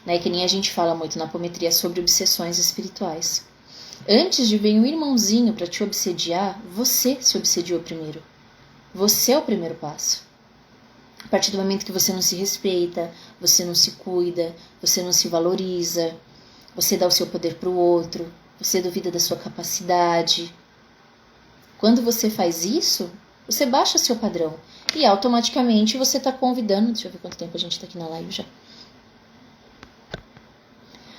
Né? Que nem a gente fala muito na apometria sobre obsessões espirituais. Antes de vir um irmãozinho para te obsediar, você se obsediou primeiro. Você é o primeiro passo. A partir do momento que você não se respeita, você não se cuida, você não se valoriza, você dá o seu poder para o outro, você duvida da sua capacidade. Quando você faz isso, você baixa seu padrão e automaticamente você está convidando... Deixa eu ver quanto tempo a gente está aqui na live já.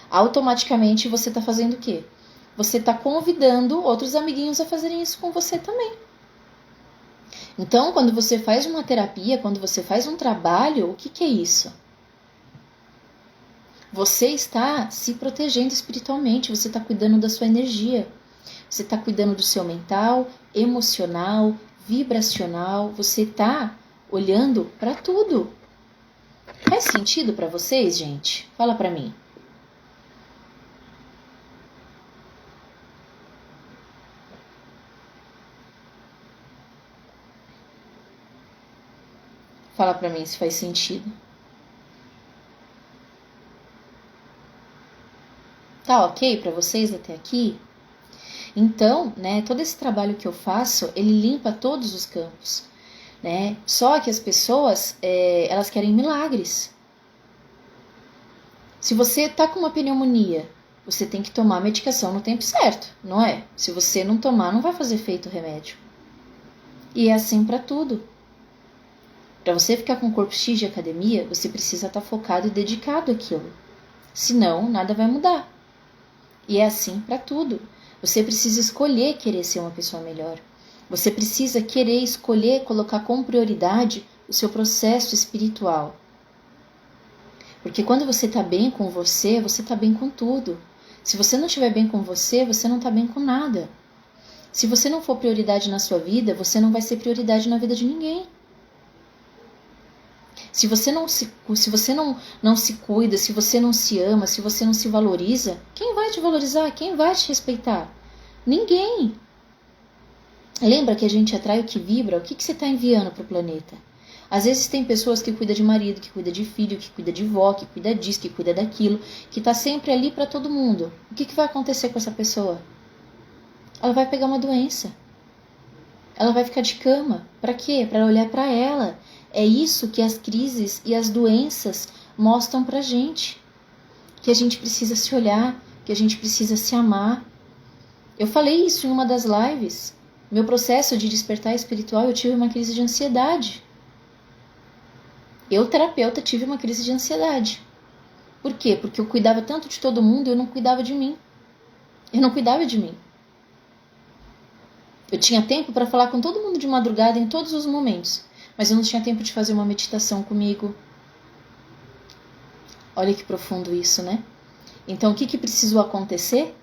Automaticamente você está fazendo o quê? Você está convidando outros amiguinhos a fazerem isso com você também. Então, quando você faz uma terapia, quando você faz um trabalho, o que é isso? Você está se protegendo espiritualmente, você está cuidando da sua energia. Você está cuidando do seu mental, emocional, vibracional. Você está olhando para tudo. Faz sentido para vocês, gente? Fala para mim. Fala pra mim se faz sentido. Tá ok pra vocês até aqui? Então, né, todo esse trabalho que eu faço, ele limpa todos os campos, né? Só que as pessoas, elas querem milagres. Se você tá com uma pneumonia, você tem que tomar a medicação no tempo certo, não é? Se você não tomar, não vai fazer efeito o remédio. E é assim pra tudo. Para você ficar com o corpo X de academia, você precisa estar focado e dedicado àquilo. Senão, nada vai mudar. E é assim para tudo. Você precisa escolher querer ser uma pessoa melhor. Você precisa querer escolher colocar como prioridade o seu processo espiritual. Porque quando você está bem com você está bem com tudo. Se você não estiver bem com você não está bem com nada. Se você não for prioridade na sua vida, você não vai ser prioridade na vida de ninguém. Se você não se cuida, se você não se ama, se você não se valoriza, quem vai te valorizar? Quem vai te respeitar? Ninguém. Lembra que a gente atrai o que vibra? O que você está enviando para o planeta? Às vezes tem pessoas que cuidam de marido, que cuidam de filho, que cuidam de vó, que cuida disso, que cuida daquilo, que está sempre ali para todo mundo. O que vai acontecer com essa pessoa? Ela vai pegar uma doença. Ela vai ficar de cama. Para quê? Para olhar para ela. É isso que as crises e as doenças mostram pra gente. Que a gente precisa se olhar, que a gente precisa se amar. Eu falei isso em uma das lives. Meu processo de despertar espiritual, eu tive uma crise de ansiedade. Eu, terapeuta, tive uma crise de ansiedade. Por quê? Porque eu cuidava tanto de todo mundo e eu não cuidava de mim. Eu não cuidava de mim. Eu tinha tempo para falar com todo mundo de madrugada em todos os momentos. Mas eu não tinha tempo de fazer uma meditação comigo. Olha que profundo isso, né? Então, o que precisou acontecer?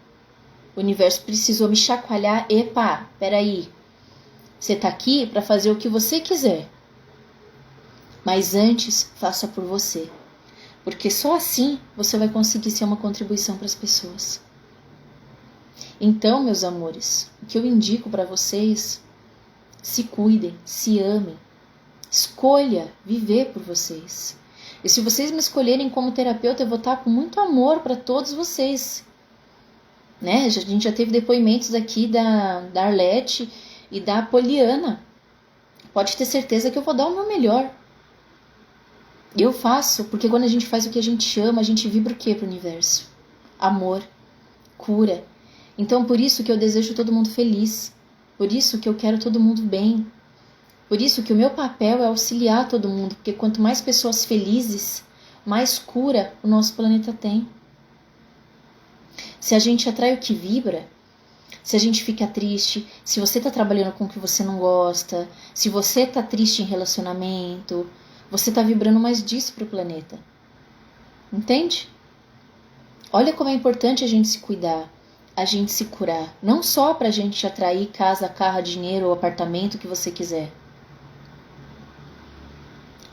O universo precisou me chacoalhar. Epa, peraí. Você tá aqui para fazer o que você quiser. Mas antes, faça por você. Porque só assim você vai conseguir ser uma contribuição para as pessoas. Então, meus amores, o que eu indico para vocês, se cuidem, se amem. Escolha viver por vocês. E se vocês me escolherem como terapeuta, eu vou estar com muito amor para todos vocês. Né? A gente já teve depoimentos aqui da Arlete e da Poliana. Pode ter certeza que eu vou dar o meu melhor. Eu faço, porque quando a gente faz o que a gente ama, a gente vibra o quê para o universo? Amor, cura. Então por isso que eu desejo todo mundo feliz. Por isso que eu quero todo mundo bem. Por isso que o meu papel é auxiliar todo mundo, porque quanto mais pessoas felizes, mais cura o nosso planeta tem. Se a gente atrai o que vibra, se a gente fica triste, se você está trabalhando com o que você não gosta, se você está triste em relacionamento, Você está vibrando mais disso para o planeta. Entende? Olha como é importante a gente se cuidar, a gente se curar. Não só para a gente atrair casa, carro, dinheiro ou apartamento que você quiser.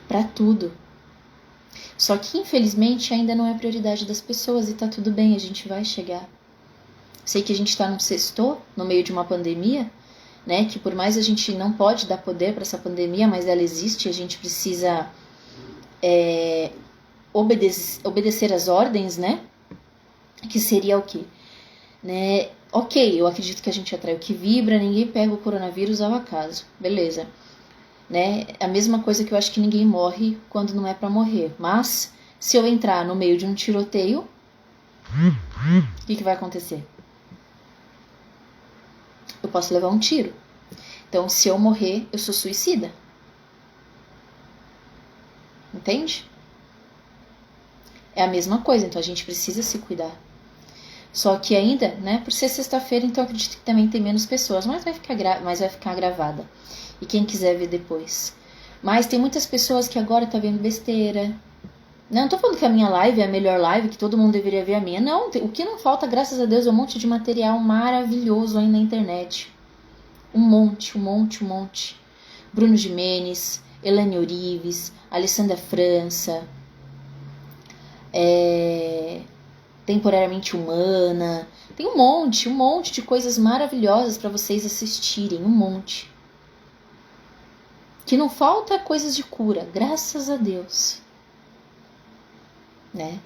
Para tudo. Só que infelizmente ainda não é prioridade das pessoas e tá tudo bem, a gente vai chegar. Sei que a gente está num sexto, no meio de uma pandemia, né? Que por mais a gente não pode dar poder para essa pandemia, mas ela existe, a gente precisa obedecer às ordens, né? Que seria o quê? Né? Ok, eu acredito que a gente atrai o que vibra, ninguém pega o coronavírus ao acaso, beleza. Né? A mesma coisa que eu acho que ninguém morre quando não é para morrer. Mas, se eu entrar no meio de um tiroteio, o que vai acontecer? Eu posso levar um tiro. Então, se eu morrer, eu sou suicida. Entende? É a mesma coisa, então a gente precisa se cuidar. Só que ainda, né, por ser sexta-feira, então eu acredito que também tem menos pessoas, mas vai ficar gravada. E quem quiser ver depois. Mas tem muitas pessoas que agora tá vendo besteira. Não tô falando que a minha live é a melhor live, que todo mundo deveria ver a minha. Não, o que não falta, graças a Deus, é um monte de material maravilhoso aí na internet. Um monte. Bruno Gimenez, Elaine Orives, Alessandra França, Temporariamente Humana. Tem um monte de coisas maravilhosas para vocês assistirem, um monte. Que não falta coisas de cura, graças a Deus. Né?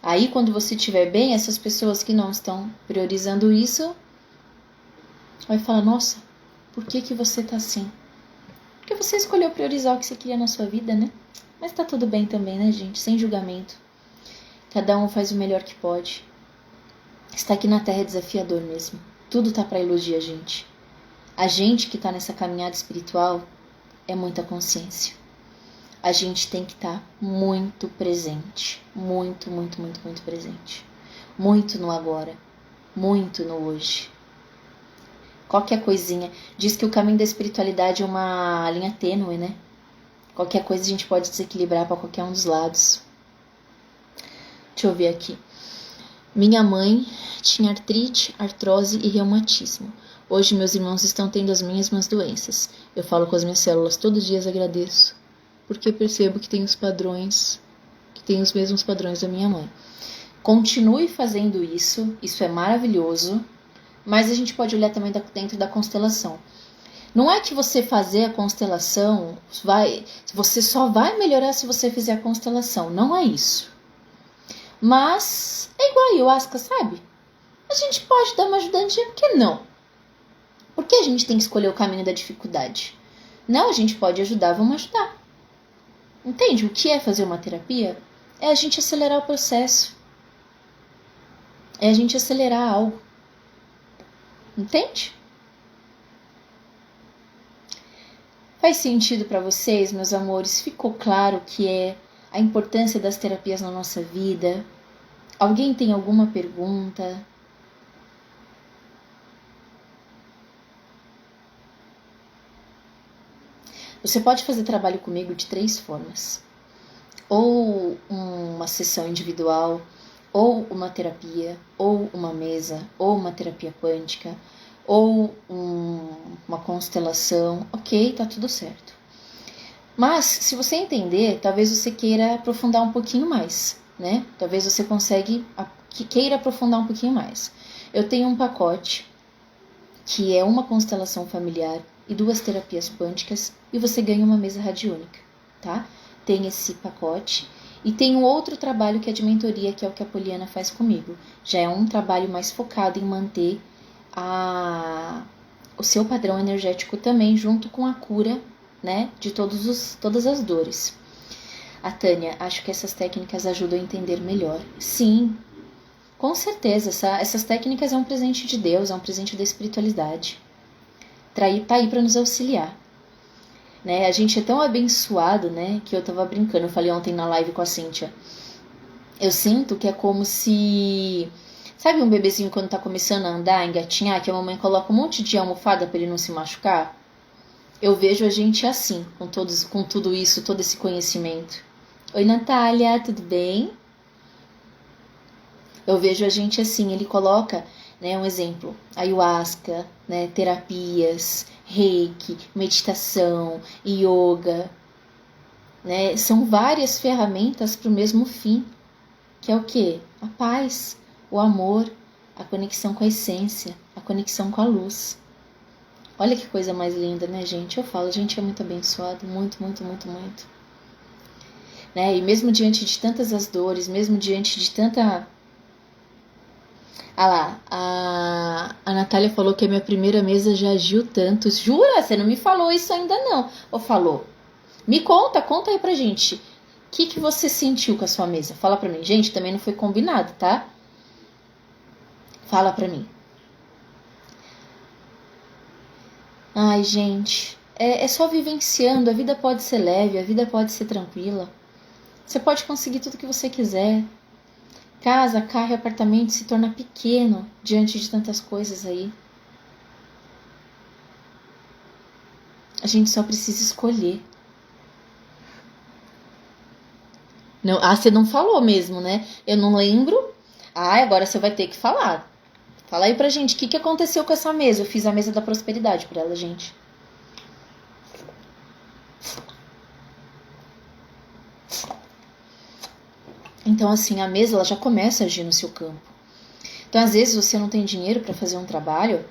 Aí quando você estiver bem, essas pessoas que não estão priorizando isso, vai falar, nossa, por que você tá assim? Porque você escolheu priorizar o que você queria na sua vida, né? Mas tá tudo bem também, né, gente? Sem julgamento. Cada um faz o melhor que pode. Estar aqui na Terra é desafiador mesmo. Tudo tá pra iludir a gente. A gente que tá nessa caminhada espiritual é muita consciência. A gente tem que estar muito presente. Muito presente. Muito no agora. Muito no hoje. Qualquer coisinha. Diz que o caminho da espiritualidade é uma linha tênue, né? Qualquer coisa a gente pode desequilibrar para qualquer um dos lados. Deixa eu ver aqui. Minha mãe tinha artrite, artrose e reumatismo. Hoje meus irmãos estão tendo as mesmas doenças. Eu falo com as minhas células todos os dias, agradeço. Porque percebo que tem os mesmos padrões da minha mãe. Continue fazendo isso é maravilhoso. Mas a gente pode olhar também dentro da constelação. Não é que você fazer a constelação, você só vai melhorar se você fizer a constelação. Não é isso. Mas é igual a ayahuasca, sabe? A gente pode dar uma ajudadinha, por que não? Por que a gente tem que escolher o caminho da dificuldade? Não, a gente pode ajudar, vamos ajudar. Entende? O que é fazer uma terapia? É a gente acelerar o processo. É a gente acelerar algo. Entende? Faz sentido para vocês, meus amores? Ficou claro o que é a importância das terapias na nossa vida? Alguém tem alguma pergunta? Você pode fazer trabalho comigo de 3 formas. Ou uma sessão individual, ou uma terapia, ou uma mesa, ou uma terapia quântica, ou uma constelação. Ok, tá tudo certo. Mas, se você entender, talvez você queira aprofundar um pouquinho mais, né? Talvez você queira aprofundar um pouquinho mais. Eu tenho um pacote que é uma constelação familiar e 2 terapias quânticas e você ganha uma mesa radiônica, tá? Tem esse pacote e tem um outro trabalho que é de mentoria, que é o que a Poliana faz comigo. Já é um trabalho mais focado em manter o seu padrão energético também, junto com a cura, né, de todas as dores. A Tânia, acho que essas técnicas ajudam a entender melhor. Sim, com certeza, essas técnicas é um presente de Deus, é um presente da espiritualidade. Tá aí para nos auxiliar. Né? A gente é tão abençoado, né, que eu tava brincando, eu falei ontem na live com a Cíntia. Eu sinto que é como se... Sabe um bebezinho quando tá começando a andar, engatinhar, que a mamãe coloca um monte de almofada para ele não se machucar? Eu vejo a gente assim, com tudo isso, todo esse conhecimento. Oi, Natália, tudo bem? Eu vejo a gente assim, ele coloca, né, um exemplo, ayahuasca, né, terapias, reiki, meditação, yoga, né, são várias ferramentas para o mesmo fim, que é o quê? A paz, o amor, a conexão com a essência, a conexão com a luz. Olha que coisa mais linda, né, gente? Eu falo, a gente é muito abençoado, muito, muito, muito, muito. Né? E mesmo diante de tantas as dores, mesmo diante de tanta... Ah lá, a Natália falou que a minha primeira mesa já agiu tanto. Jura? Você não me falou isso ainda não. Ou falou? Me conta aí pra gente. O que você sentiu com a sua mesa? Fala pra mim. Gente, também não foi combinado, tá? Fala pra mim. Ai, gente, é só vivenciando. A vida pode ser leve, a vida pode ser tranquila. Você pode conseguir tudo que você quiser. Casa, carro e apartamento se torna pequeno diante de tantas coisas aí. A gente só precisa escolher. Não, você não falou mesmo, né? Eu não lembro. Agora você vai ter que falar. Fala aí pra gente, o que aconteceu com essa mesa? Eu fiz a mesa da prosperidade pra ela, gente. Então, assim, a mesa ela já começa a agir no seu campo. Então, às vezes, você não tem dinheiro para fazer um trabalho,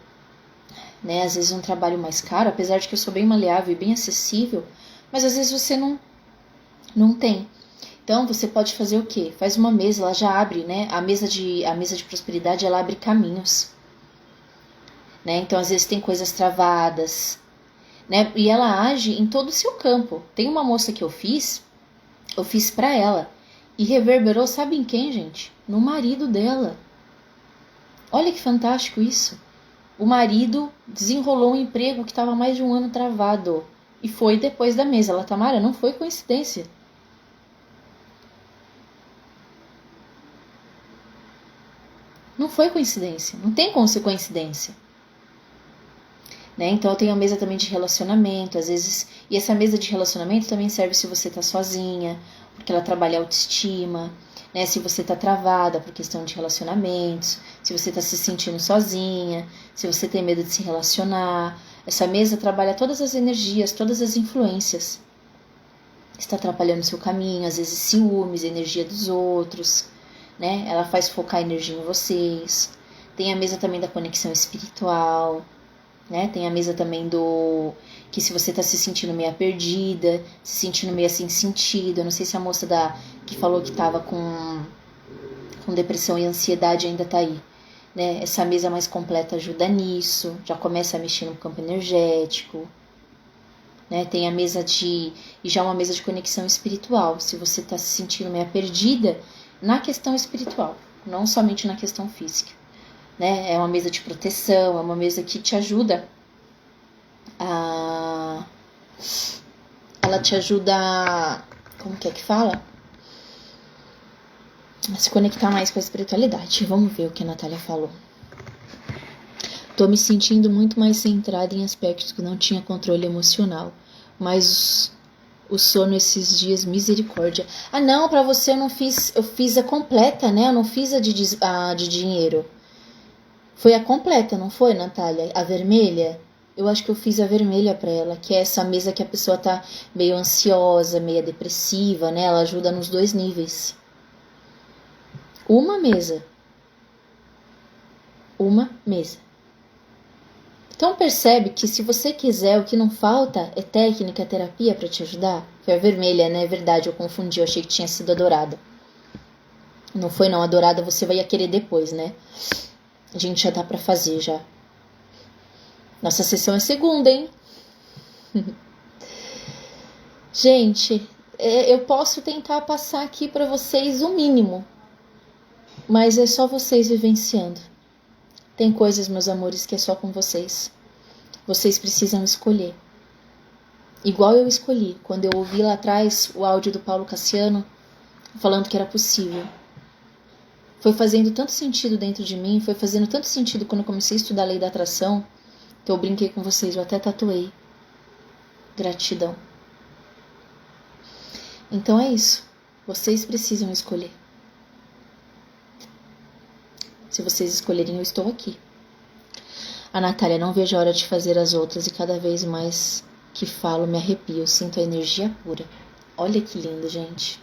né? Às vezes um trabalho mais caro, apesar de que eu sou bem maleável e bem acessível, mas às vezes você não tem. Então, você pode fazer o quê? Faz uma mesa, ela já abre, né? A mesa de prosperidade, ela abre caminhos. Né? Então, às vezes tem coisas travadas, né? E ela age em todo o seu campo. Tem uma moça que eu fiz para ela. E reverberou, sabe em quem, gente? No marido dela. Olha que fantástico isso. O marido desenrolou um emprego que estava mais de um ano travado. E foi depois da mesa. Ela, Tamara, não foi coincidência. Não foi coincidência. Não tem como ser coincidência. Né? Então eu tenho a mesa também de relacionamento, às vezes. E essa mesa de relacionamento também serve se você tá sozinha, porque ela trabalha a autoestima, né? Se você tá travada por questão de relacionamentos, se você tá se sentindo sozinha, se você tem medo de se relacionar. Essa mesa trabalha todas as energias, todas as influências. Está atrapalhando o seu caminho, às vezes ciúmes, energia dos outros, né? Ela faz focar a energia em vocês. Tem a mesa também da conexão espiritual, né? Tem a mesa também do... que se você tá se sentindo meio perdida, se sentindo meio sem sentido. Eu não sei se a moça que falou que tava com depressão e ansiedade ainda tá aí. Né? Essa mesa mais completa ajuda nisso. Já começa a mexer no campo energético. Né? Tem a mesa e já uma mesa de conexão espiritual. Se você tá se sentindo meio perdida na questão espiritual, não somente na questão física. Né? É uma mesa de proteção, é uma mesa que te ajuda ela te ajuda, como que fala? A se conectar mais com a espiritualidade. Vamos ver o que a Natália falou. Tô me sentindo muito mais centrada em aspectos que não tinha controle emocional, mas o sono esses dias, misericórdia. Não, pra você eu fiz a completa, né? Eu não fiz a de dinheiro. Foi a completa, não foi, Natália? A vermelha? Eu acho que eu fiz a vermelha pra ela, que é essa mesa que a pessoa tá meio ansiosa, meio depressiva, né? Ela ajuda nos 2 níveis. Uma mesa. Então percebe que se você quiser, o que não falta é técnica, terapia pra te ajudar. Foi a vermelha, né? É verdade, eu confundi, eu achei que tinha sido a dourada. Não foi não, a dourada você vai querer depois, né? A gente já dá pra fazer já. Nossa sessão é segunda, hein? Gente, eu posso tentar passar aqui pra vocês o mínimo. Mas é só vocês vivenciando. Tem coisas, meus amores, que é só com vocês. Vocês precisam escolher. Igual eu escolhi, quando eu ouvi lá atrás o áudio do Paulo Cassiano, falando que era possível. Foi fazendo tanto sentido dentro de mim, foi fazendo tanto sentido quando eu comecei a estudar a lei da atração, que eu brinquei com vocês, eu até tatuei. gratidão. Então é isso. Vocês precisam escolher. Se vocês escolherem, eu estou aqui. A Natália, não vejo a hora de fazer as outras e cada vez mais que falo me arrepio, eu sinto a energia pura. Olha que lindo, gente.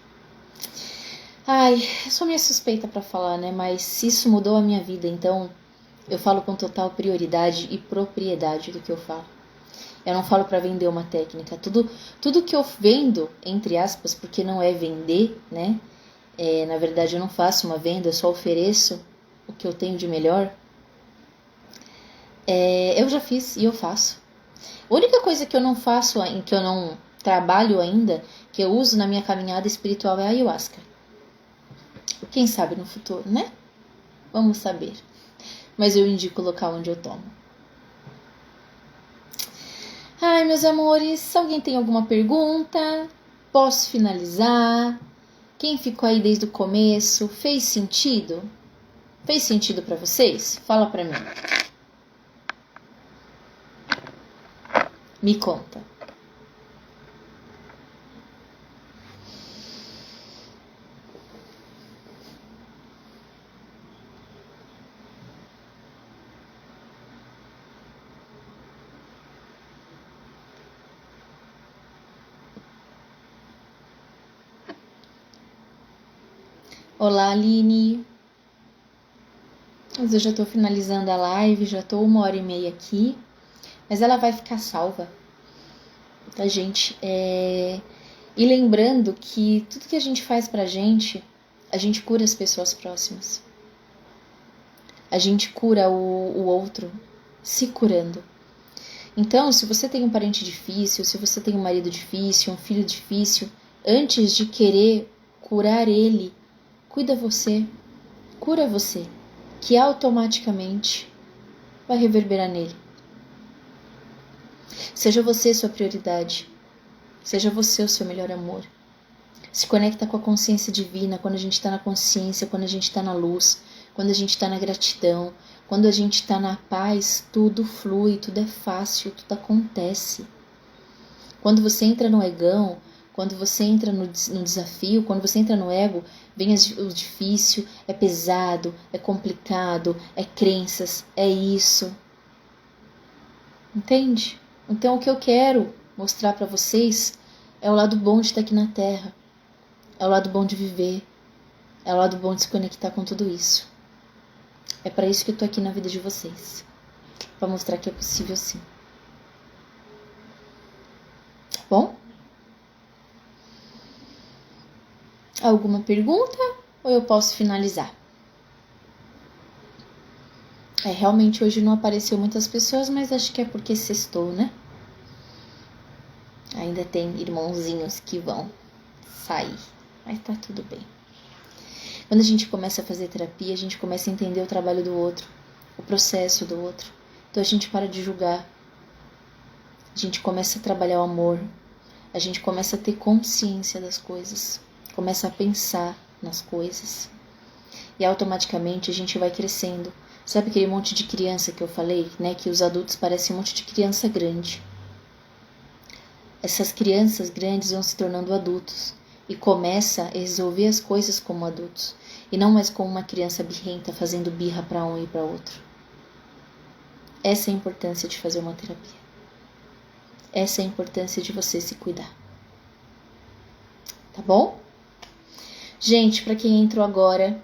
Ai, eu sou meio suspeita pra falar, né? Mas isso mudou a minha vida, então eu falo com total prioridade e propriedade do que eu falo. Eu não falo pra vender uma técnica. Tudo que eu vendo, entre aspas, porque não é vender, né? Na verdade, eu não faço uma venda, eu só ofereço o que eu tenho de melhor. Eu já fiz e eu faço. A única coisa que eu não faço, que eu não trabalho ainda, que eu uso na minha caminhada espiritual é a ayahuasca. Quem sabe no futuro, né? Vamos saber. Mas eu indico o local onde eu tomo. Ai, meus amores, alguém tem alguma pergunta? Posso finalizar? Quem ficou aí desde o começo? Fez sentido? Fez sentido pra vocês? Fala pra mim. Me conta. Olá, Aline. Mas eu já tô finalizando a live, já tô 1h30 aqui. Mas ela vai ficar salva, tá, gente? E lembrando que tudo que a gente faz pra gente, a gente cura as pessoas próximas. A gente cura o outro se curando. Então, se você tem um parente difícil, se você tem um marido difícil, um filho difícil, antes de querer curar ele, cura você, que automaticamente vai reverberar nele. Seja você sua prioridade. Seja você o seu melhor amor. Se conecta com a consciência divina, quando a gente está na consciência, quando a gente está na luz, quando a gente está na gratidão, quando a gente está na paz, tudo flui, tudo é fácil, tudo acontece. Quando você entra no egão, quando você entra no desafio, quando você entra no ego, vem o difícil, é pesado, é complicado, é crenças, é isso. Entende? Então o que eu quero mostrar para vocês é o lado bom de estar aqui na Terra. É o lado bom de viver. É o lado bom de se conectar com tudo isso. É para isso que eu tô aqui na vida de vocês. Para mostrar que é possível sim. Tá bom? Alguma pergunta? Ou eu posso finalizar? Realmente hoje não apareceu muitas pessoas, mas acho que é porque sextou, né? Ainda tem irmãozinhos que vão sair, mas tá tudo bem. Quando a gente começa a fazer terapia, a gente começa a entender o trabalho do outro, o processo do outro. Então a gente para de julgar, a gente começa a trabalhar o amor, a gente começa a ter consciência das coisas, começa a pensar nas coisas e automaticamente a gente vai crescendo. Sabe aquele monte de criança que eu falei, né? Que os adultos parecem um monte de criança grande. Essas crianças grandes vão se tornando adultos e começa a resolver as coisas como adultos e não mais como uma criança birrenta fazendo birra para um e para outro. Essa é a importância de fazer uma terapia. Essa é a importância de você se cuidar. Tá bom? Gente, para quem entrou agora,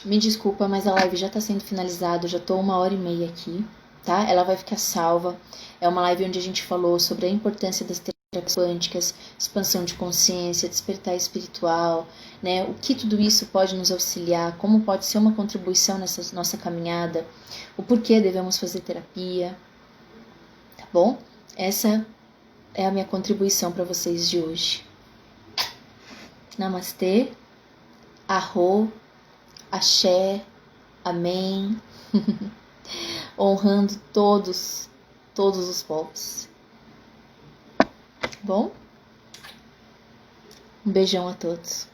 me desculpa, mas a live já tá sendo finalizada, já tô 1h30 aqui, tá? Ela vai ficar salva. É uma live onde a gente falou sobre a importância das terapias quânticas, expansão de consciência, despertar espiritual, né? O que tudo isso pode nos auxiliar, como pode ser uma contribuição nessa nossa caminhada, o porquê devemos fazer terapia, tá bom? Essa é a minha contribuição para vocês de hoje. Namastê, Arro, Axé, Amém, honrando todos os povos. Bom? Um beijão a todos.